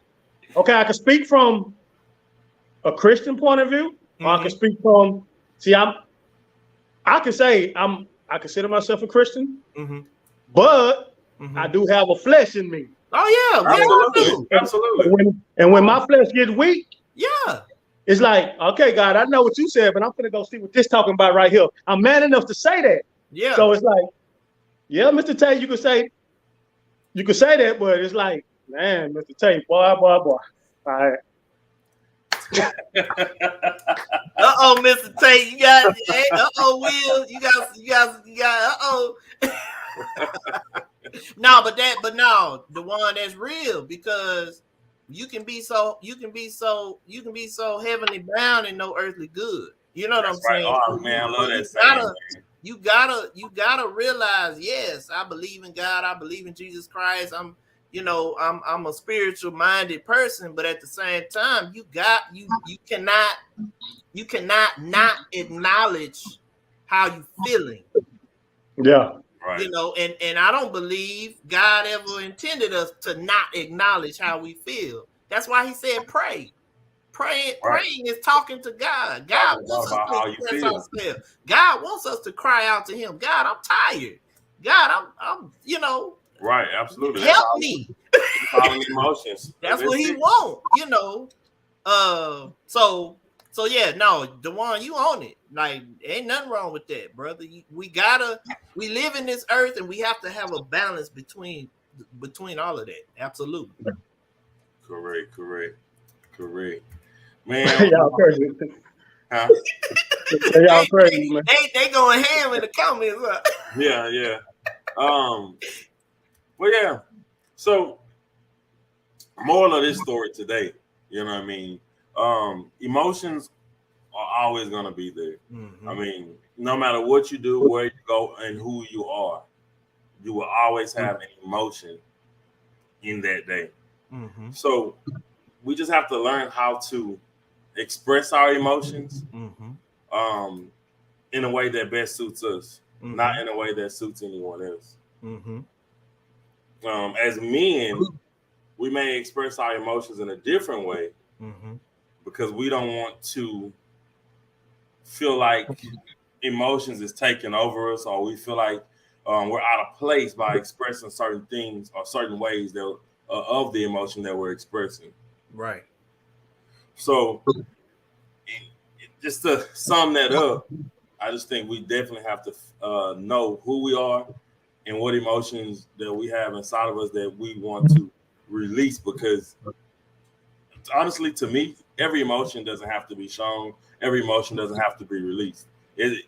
Okay, I can speak from a Christian point of view, or I can speak from. See, I can say I consider myself a Christian, but I do have a flesh in me. Oh yeah, we all do. Absolutely. And when my flesh gets weak, yeah, it's like, okay, God, I know what you said, but I'm gonna go see what this talking about right here. I'm man enough to say that. Yeah. So it's like, yeah, Mr. Tate, you could say that, but it's like, man, Mr. Tate, boy. All right. Mr. Tate, you got. Will, you got. No, but no, the one that's real, because you can be so heavenly bound and no earthly good. You know what I'm saying? Oh man, I love that saying. You gotta realize, yes, I believe in God, I believe in Jesus Christ. I'm a spiritual minded person, but at the same time, you cannot not acknowledge how you feeling. Yeah. Right. And I don't believe God ever intended us to not acknowledge how we feel. That's why he said pray. Praying is talking to God. God wants us to express ourselves. God wants us to cry out to him. God, I'm tired. God, I'm Right, absolutely. Help me. Emotions. That's what he wants, So yeah, no, DeJuan, you own it. Like, ain't nothing wrong with that, brother. We live in this earth, and we have to have a balance between all of that. Absolutely. Correct. Man, y'all crazy. Huh? Y'all crazy, man. They going ham in the comments. Huh? Yeah. Well, yeah. So, moral of this story today, you know what I mean? Emotions are always gonna be there. I mean, no matter what you do, where you go, and who you are, you will always have an emotion in that day. So we just have to learn how to express our emotions in a way that best suits us, not in a way that suits anyone else. As men, we may express our emotions in a different way because we don't want to feel like emotions is taking over us, or we feel like we're out of place by expressing certain things or certain ways that of the emotion that we're expressing. Right. So, just to sum that up, I just think we definitely have to know who we are and what emotions that we have inside of us that we want to release. Because honestly, to me, every emotion doesn't have to be shown. Every emotion doesn't have to be released. It's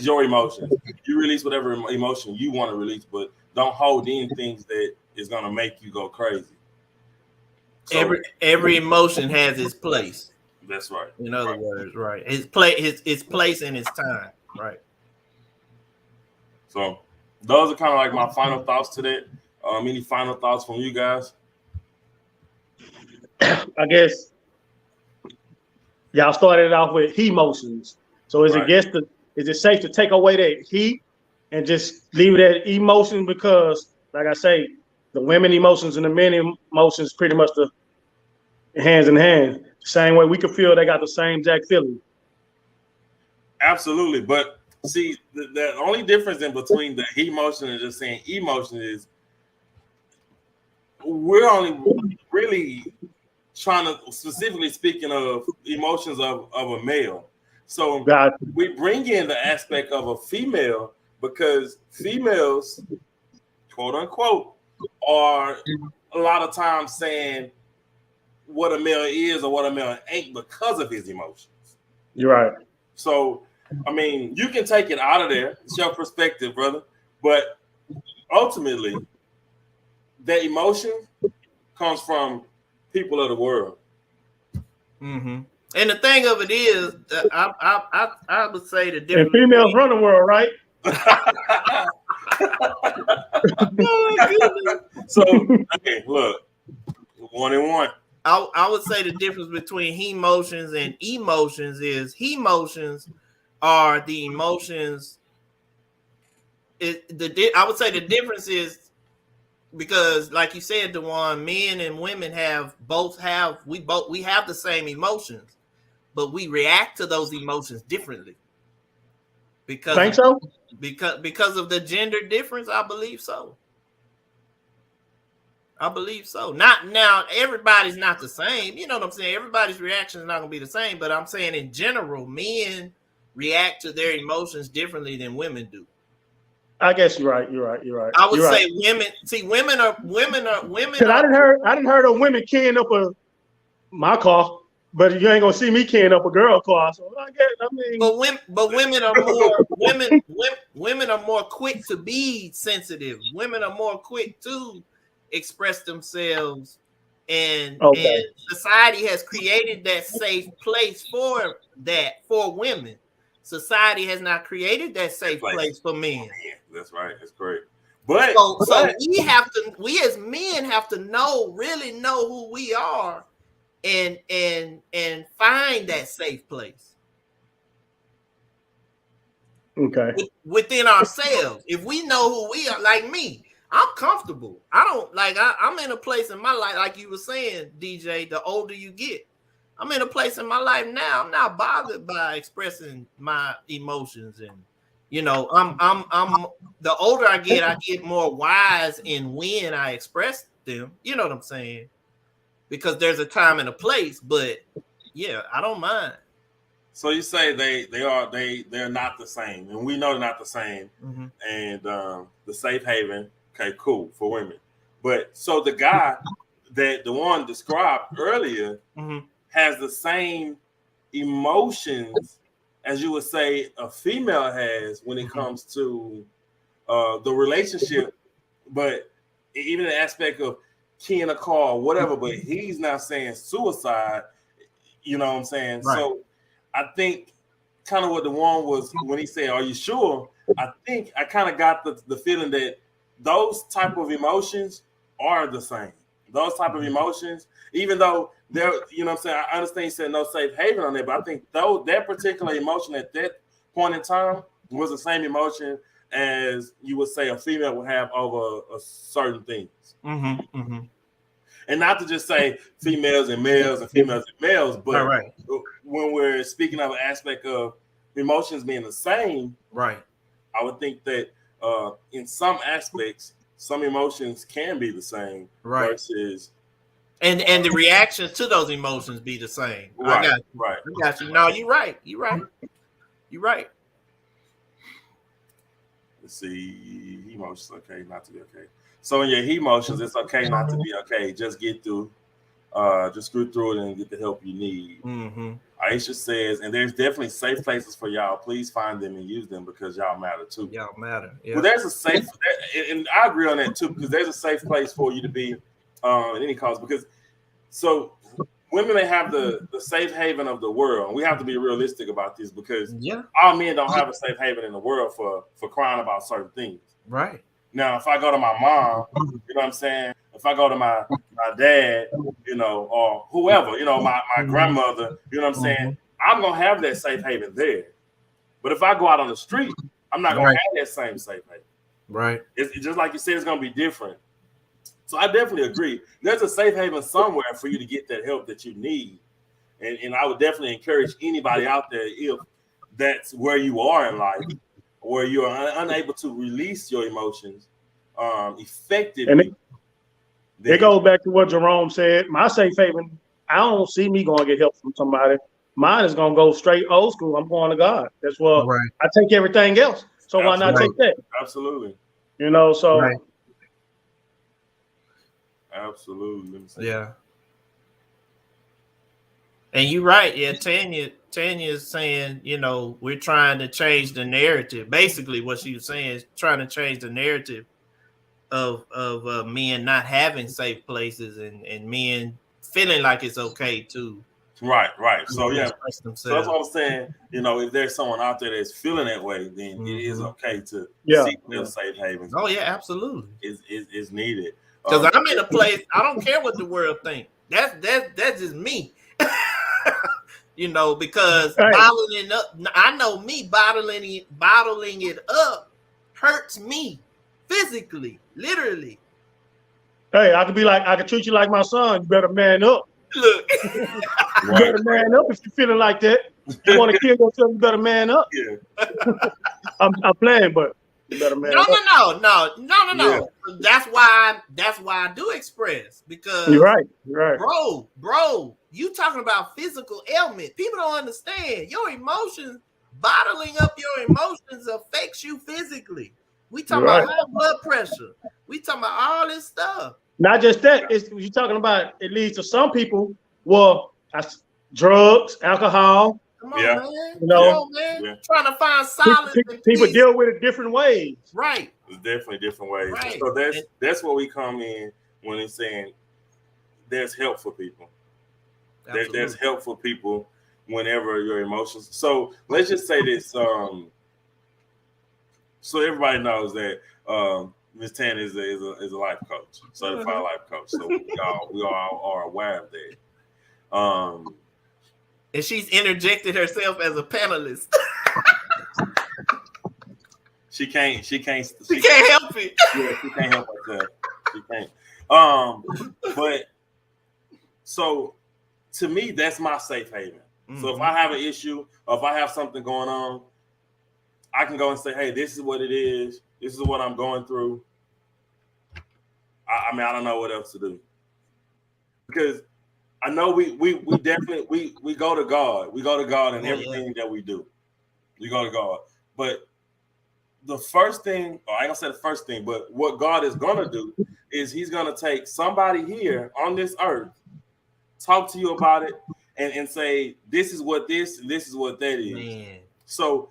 your emotions. You release whatever emotion you want to release, but don't hold in things that is going to make you go crazy. So, every emotion has its place. That's right. In other words, right. Its place and its time. Right. So those are kind of like my final thoughts to that. Any final thoughts from you guys? I guess y'all started off with emotions. So is it safe to take away that heat and just leave it at emotion? Because, like I say, the women emotions and the men emotions pretty much the hands in hand. Same way we can feel they got the same exact feeling. Absolutely. But see, the only difference in between the emotion and just saying emotion is we're only really trying to specifically speaking of emotions of a male. So we bring in the aspect of a female because females, quote unquote, are a lot of times saying what a male is or what a male ain't because of his emotions. You're right. So, I mean, you can take it out of there. It's your perspective, brother. But ultimately, that emotion comes from people of the world. And the thing of it is, I would say the difference. And females run the world, right? So, okay, look, 1 and 1. I would say the difference between emotions and emotions is emotions are the emotions. I would say the difference is because like you said, DeJuan, men and women have we have the same emotions, but we react to those emotions differently. Because of the gender difference, I believe so. Not now, everybody's not the same. You know what I'm saying? Everybody's reaction is not going to be the same. But I'm saying in general, men react to their emotions differently than women do. I guess you're right. I would say women. See, women are. Because I didn't heard of women keying up my car, but you ain't gonna see me keying up a girl car. So but women are more women are more quick to be sensitive. Women are more quick to express themselves, and society has created that safe place for women. Society has not created that safe place for men. That's right. That's correct. But we as men have to really know who we are, and find that safe place. Okay. Within ourselves. If we know who we are, like me, I'm comfortable. I'm in a place in my life, like you were saying, DJ, the older you get. I'm in a place in my life now. I'm not bothered by expressing my emotions, and I'm the older I get more wise in when I express them. You know what I'm saying? Because there's a time and a place, but yeah, I don't mind. So you say they're not the same, and we know they're not the same. Mm-hmm. And the safe haven, okay, cool for women. But so the guy that the one described earlier mm-hmm. has the same emotions as you would say a female has when it comes to the relationship, but even the aspect of keying a car or whatever, but he's not saying suicide, you know what I'm saying? Right. So I think kind of what the one was when he said, are you sure? I think I kind of got the feeling that those type of emotions are the same. Those type of emotions, even though they're, you know what I'm saying? I understand you said no safe haven on there, but I think that particular emotion at that point in time was the same emotion as you would say a female would have over certain things. Mm-hmm, mm-hmm. And not to just say females and males and females and males, but right. when we're speaking of an aspect of emotions being the same, right? I would think that in some aspects, some emotions can be the same, right? Versus and the reactions to those emotions be the same. Right, I got you. No, you're right. Let's see, emotions okay, not to be okay. So in your emotions, it's okay not to be okay. Just get through, just screw through it and get the help you need. Mm-hmm. Aisha says, and there's definitely safe places for y'all. Please find them and use them because y'all matter too. Y'all matter. Yeah. Well, there's a safe, and I agree on that too, because there's a safe place for you to be in any cause. Because so women may have the safe haven of the world, and we have to be realistic about this because all men don't have a safe haven in the world for crying about certain things. Right. Now, if I go to my mom, you know what I'm saying? If I go to my dad, you know, or whoever, you know, my grandmother, you know what I'm saying? I'm going to have that safe haven there. But if I go out on the street, I'm not going to have that same safe haven. Right. It's just like you said, it's going to be different. So I definitely agree. There's a safe haven somewhere for you to get that help that you need. And I would definitely encourage anybody out there, if that's where you are in life, where you are unable to release your emotions effectively. It goes back to what Jerome said. My safe haven, I don't see me going to get help from somebody. Mine is going to go straight old school. I'm going to God. That's what I take everything else. So why not take that? Absolutely. You know, so. Right. Absolutely. Yeah. And you're right. Yeah, Tanya is saying, you know, we're trying to change the narrative. Basically, what she was saying is trying to change the narrative of men not having safe places and men feeling like it's okay to. Right. So yeah, so that's what I'm saying. You know, if there's someone out there that's feeling that way, then it is okay to seek their safe havens. Oh yeah, absolutely. Is needed. Because I'm in a place, I don't care what the world thinks. That's just me. You know, because bottling up, I know me bottling it up hurts me physically, literally. Hey, I could treat you like my son. You better man up. Look, You better man up if you're feeling like that. You want to kill yourself, you better man up. Yeah. I'm playing, but you better man up. No. That's why I do express, because You're right. Bro, you talking about physical ailment. People don't understand. Your emotions, bottling up your emotions affects you physically. We talking about high blood pressure. We talking about all this stuff. Not just that. You're talking about, it leads to some people, drugs, alcohol. Come on, man. You know, come on, man. Yeah. Trying to find solace. People deal with it different ways. Right. It's definitely different ways. Right. So that's where we come in when it's saying there's help for people. There's help for people whenever your emotions. So let's just say this. So everybody knows that Ms. Tan is a life coach, certified life coach. So we all are aware of that. And she's interjected herself as a panelist. She can't help it. Yeah, she can't help herself. She can't. But so to me, that's my safe haven. Mm-hmm. So if I have an issue or if I have something going on, I can go and say, hey, this is what it is. This is what I'm going through. I mean, I don't know what else to do. Because I know we definitely we go to God. We go to God in everything that we do. We go to God. But the first thing, or I ain't gonna say the first thing, but what God is gonna do is He's gonna take somebody here on this earth, talk to you about it, and say, this is what this and this is what that is. Man. So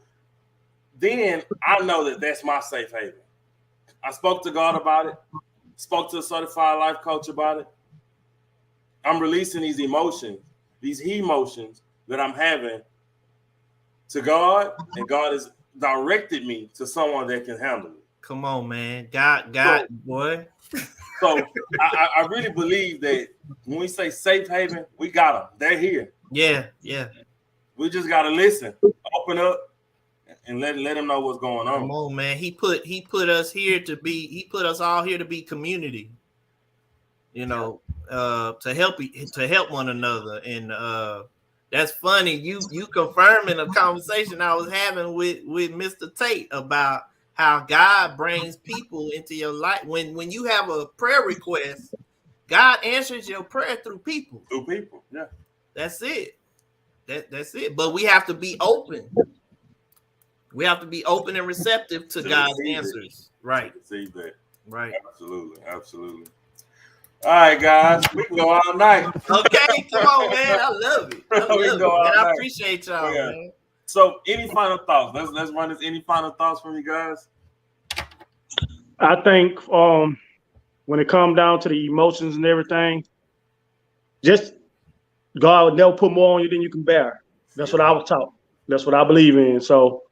then I know that that's my safe haven. I spoke to God about it, spoke to a certified life coach about it. I'm releasing these emotions that I'm having to God, and God has directed me to someone that can handle it. Come on, man. God, boy. So I really believe that when we say safe haven, we got them. They're here. Yeah. We just got to listen, open up, and let them know what's going on. Come on, man. He put us here to be. He put us all here to be community. You know, to help one another, and that's funny. You confirming a conversation I was having with Mr. Tate about how God brings people into your life. When you have a prayer request, God answers your prayer through people. Yeah. That's it. That's it. But we have to be open. We have to be open and receptive to God's answers. Right. Receive that. Right. Absolutely. All right, guys, we can go all night. Okay, come on, man. I love it. I appreciate y'all, man. So, any final thoughts? Let's run this. Any final thoughts from you guys? I think when it comes down to the emotions and everything, just God would never put more on you than you can bear. That's what I was taught. That's what I believe in. So,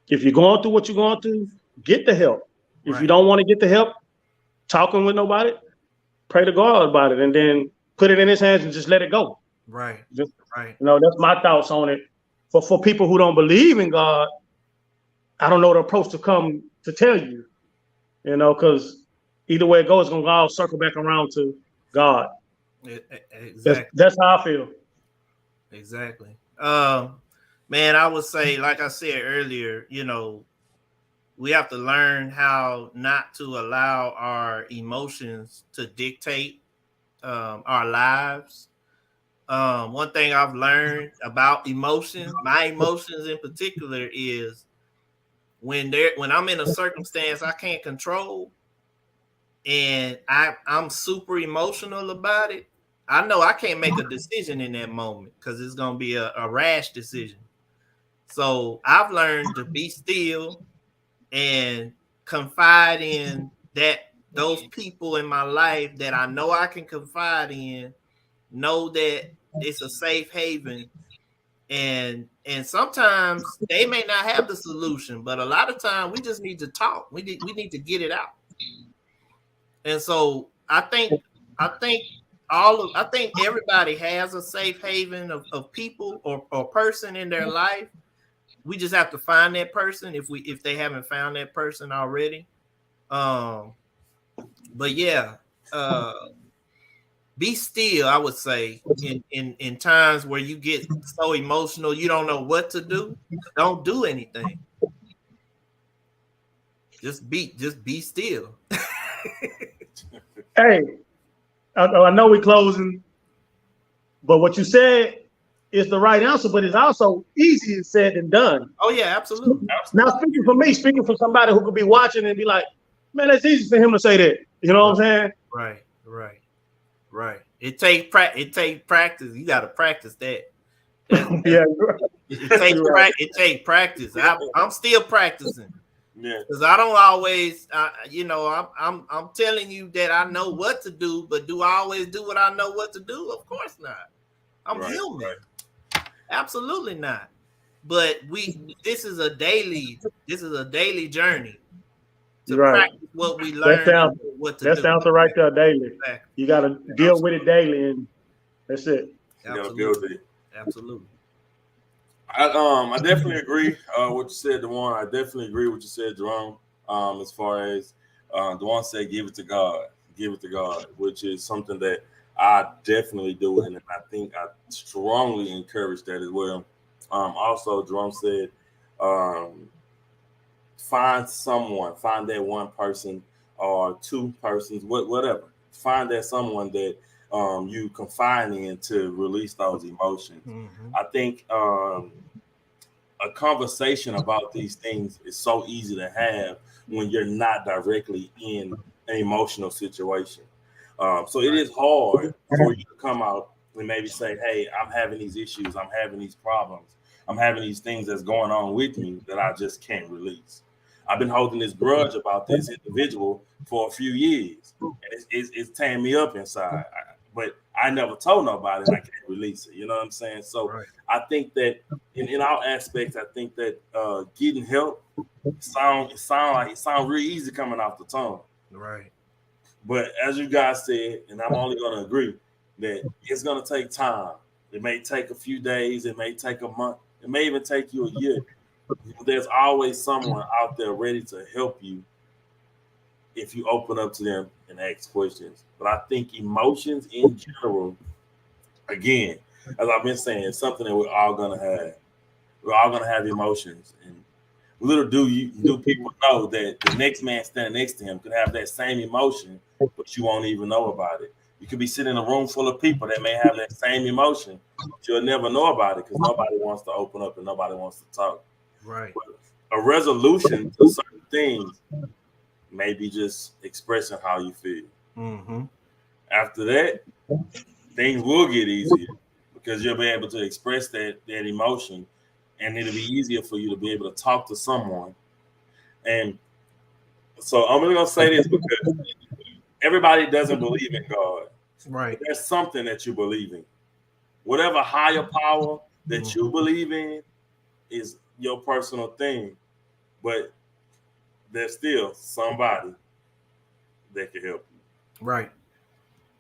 if you're going through what you're going through, get the help. If you don't want to get the help, talking with nobody, pray to God about it, and then put it in His hands and just let it go. Right. You know, that's my thoughts on it. For people who don't believe in God, I don't know the approach to come to tell you. You know, because either way it goes, it's gonna all circle back around to God. Exactly. That's how I feel. Exactly. Man, I would say, like I said earlier, you know, we have to learn how not to allow our emotions to dictate our lives. One thing I've learned about emotions, my emotions in particular, is when I'm in a circumstance I can't control and I'm super emotional about it, I know I can't make a decision in that moment because it's going to be a rash decision. So I've learned to be still and confide in those people in my life that I know I can confide in, know that it's a safe haven. And sometimes they may not have the solution, but a lot of times we just need to talk. We need to get it out. And so I think everybody has a safe haven of people or person in their life. We just have to find that person if they haven't found that person already. But yeah, be still. I would say in times where you get so emotional, you don't know what to do. Don't do anything. Just be still. Hey, I know we're closing, but what you said is the right answer, but it's also easier said than done. Oh yeah, absolutely. Now speaking for me, speaking for somebody who could be watching and be like, man, it's easy for him to say that. You know what I'm saying? Right. It takes practice. You got to practice that. Yeah. It takes practice. I'm still practicing. Yeah. Because I don't always, I'm telling you that I know what to do, but do I always do what I know what to do? Of course not. I'm human. Right. Absolutely not. But this is a daily journey to practice what we learn. That sounds right there daily. Exactly. You got to deal with it daily, and that's it. You got to build it. Absolutely. I definitely agree what you said, Dewan. I definitely agree what you said, Jerome. As far as Dewan said, give it to God, which is something that I definitely do, and I think I strongly encourage that as well. Also, Jerome said, find that one person or two persons, whatever. Find that someone that you confide in to release those emotions. Mm-hmm. I think a conversation about these things is so easy to have when you're not directly in an emotional situation. So it is hard for you to come out and maybe say, hey, I'm having these issues, I'm having these problems, I'm having these things that's going on with me that I just can't release. I've been holding this grudge about this individual for a few years, and it's tearing me up inside. But I never told nobody, and I can't release it. You know what I'm saying? So I think that in all aspects, I think that getting help sound real easy coming off the tongue. Right. But as you guys said, and I'm only going to agree that it's going to take time. It may take a few days. It may take a month. It may even take you a year. There's always someone out there ready to help you if you open up to them and ask questions. But I think emotions in general, again, as I've been saying, it's something that we're all going to have. We're all going to have emotions. And little do people know that the next man standing next to him could have that same emotion, but you won't even know about it. You could be sitting in a room full of people that may have that same emotion, but you'll never know about it because nobody wants to open up and nobody wants to talk. Right. But a resolution to certain things may be just expressing how you feel. Mm-hmm. After that, things will get easier because you'll be able to express that emotion, and it'll be easier for you to be able to talk to someone. And so I'm only going to say this because everybody doesn't believe in God. Right. But there's something that you believe in. Whatever higher power that you believe in is your personal thing, but there's still somebody that can help you. Right.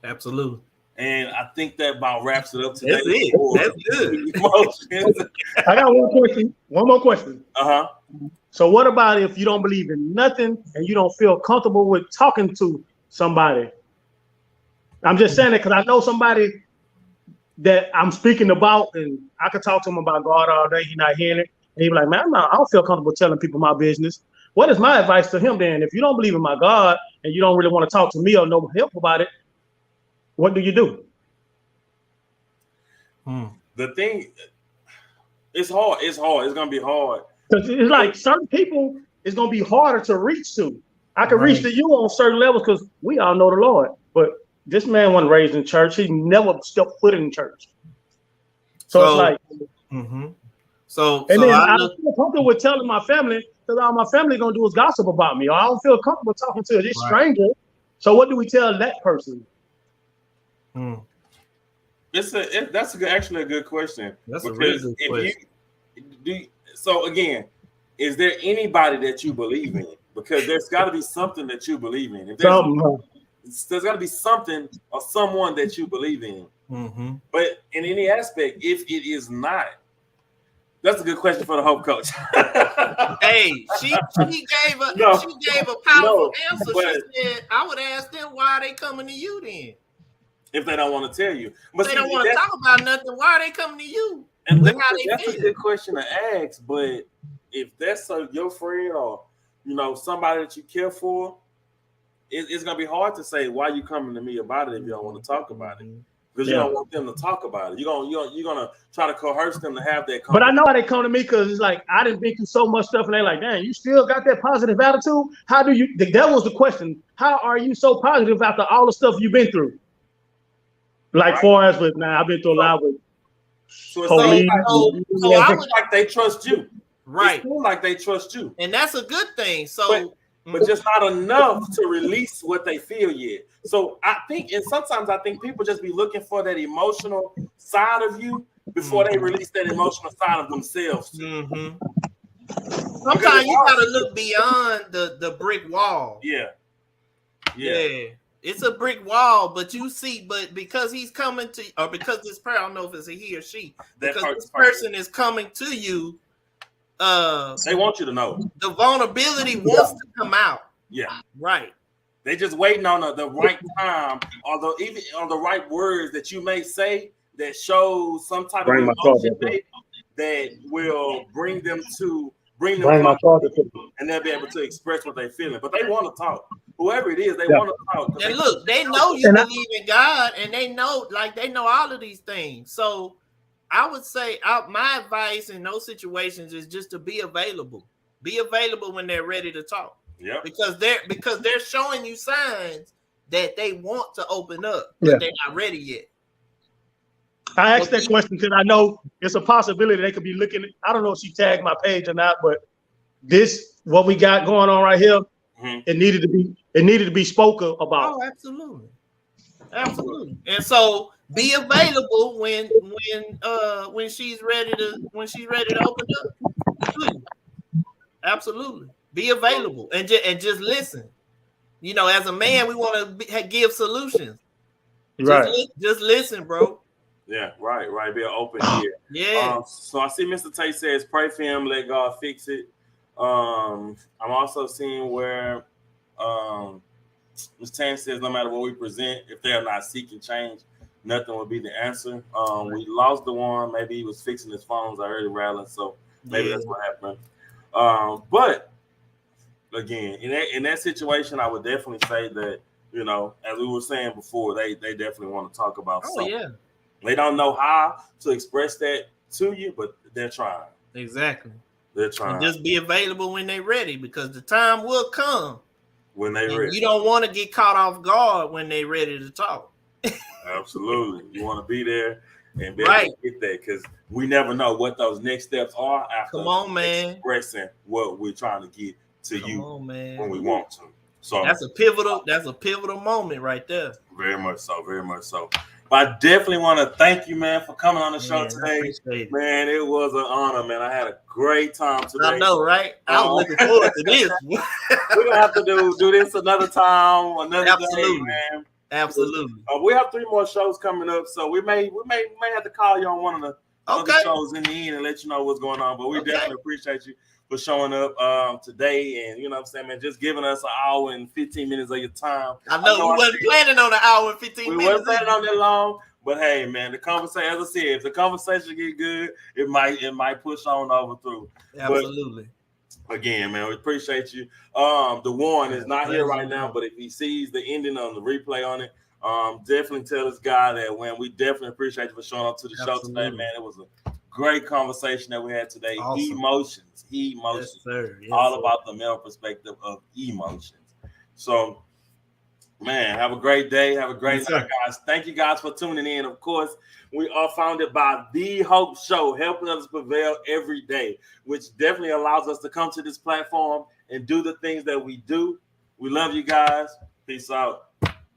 Absolutely. And I think that about wraps it up today. That's it. That's good. I got one more question. Uh-huh. So what about if you don't believe in nothing and you don't feel comfortable with talking to somebody? I'm just saying it because I know somebody that I'm speaking about, and I could talk to him about God all day. He's not hearing it. And he'd be like, man, I don't feel comfortable telling people my business. What is my advice to him then? If you don't believe in my God and you don't really want to talk to me or no help about it, what do you do? The thing, it's hard. It's going to be hard. Because it's like certain people, it's going to be harder to reach to. I can reach to you on certain levels because we all know the Lord. But this man wasn't raised in church. He never stepped foot in church. So it's like... I don't feel comfortable with telling my family because all my family going to do is gossip about me. Or I don't feel comfortable talking to this stranger. So what do we tell that person? That's actually a good question. That's a really good question. So again, is there anybody that you believe in? Because there's got to be something that you believe in. If there's got to be something or someone that you believe in. Mm-hmm. But in any aspect, if it is not, that's a good question for the Hope Coach. Hey, she gave a powerful answer. She said, I would ask them why are they coming to you then. If they don't want to tell you, but they don't want to talk about nothing, why are they coming to you? And that's a good question to ask. But if that's your friend or somebody that you care for, it's gonna be hard to say why you coming to me about it if you don't want to talk about it. Because you don't want them to talk about it. You're gonna try to coerce them to have that conversation. But I know why they come to me, because it's like I didn't been through so much stuff, and they're like, "Dang, you still got that positive attitude? How do you?" That was the question. How are you so positive after all the stuff you've been through? Like, far as with I've been through a lot with. So I would like they trust you, right? It's feel like they trust you, and that's a good thing. So. But just not enough to release what they feel yet. So I think, and sometimes I think people just be looking for that emotional side of you before they release that emotional side of themselves. Mm-hmm. Sometimes you gotta look beyond the brick wall. Yeah. It's a brick wall, but you see, but because he's coming to, or because this person, I don't know if it's a he or she, because this person is coming to you. They want you to know the vulnerability wants to come out. Yeah, right. They just waiting on the right time, or even on the right words that you may say that shows some type of emotion that will bring them and they'll be able to express what they're feeling. But they want to talk. Whoever it is, they want to talk. And look, they know you believe in God, and they know all of these things. So I would say my advice in those situations is just to be available. Be available when they're ready to talk. Yeah. Because they're showing you signs that they want to open up, but they're not ready yet. I asked that question because I know it's a possibility they could be looking. I don't know if she tagged my page or not, but what we got going on right here, it needed to be spoken about. Oh, absolutely. And so be available when she's ready to open up. Absolutely, be available and just listen. As a man, we want to give solutions. Right. Just listen, bro. Yeah, right. Be an open ear. Yeah. So I see Mr. Tate says, "Pray for him, let God fix it." I'm also seeing where Ms. Tan says, "No matter what we present, if they are not seeking change, nothing will be the answer." We lost the one. Maybe he was fixing his phones. I heard it rattling, so maybe that's what happened. But again, in that situation, I would definitely say that, as we were saying before, they definitely want to talk about something. Yeah. They don't know how to express that to you, but they're trying. Exactly. They're trying. And just be available when they're ready, because the time will come when they're ready. You don't want to get caught off guard when they're ready to talk. Absolutely. You want to be there and be able to get that, because we never know what those next steps are after expressing what we're trying to get to you when we want to. So that's a pivotal moment right there. Very much so. But I definitely want to thank you, man, for coming on the show today. Man, it was an honor, man. I had a great time today. I know, right? I was looking forward to this. We're gonna have to do this another time, another day, man. Absolutely. We have 3 more shows coming up, so we may have to call you on one of the other shows in the end and let you know what's going on. But we definitely appreciate you for showing up today, and what I'm saying, man, just giving us an hour and 15 minutes of your time. I know we wasn't planning on an hour and 15 minutes. We wasn't planning on that long, but hey, man, the conversation, as I said, if the conversation get good, it might push on over through. Absolutely. But again, man, we appreciate you. The Warren is not here right now, but if he sees the ending on the replay on it, definitely tell this guy that we definitely appreciate you for showing up to the show today, man. It was a great conversation that we had today. Awesome. Emotions. Yes, sir. Yes, all about the male perspective of emotions. So, man, have a great day. Have a great night, guys. Thank you guys for tuning in. Of course, we are founded by The Hope Show, helping others prevail every day, which definitely allows us to come to this platform and do the things that we do. We love you guys. Peace out.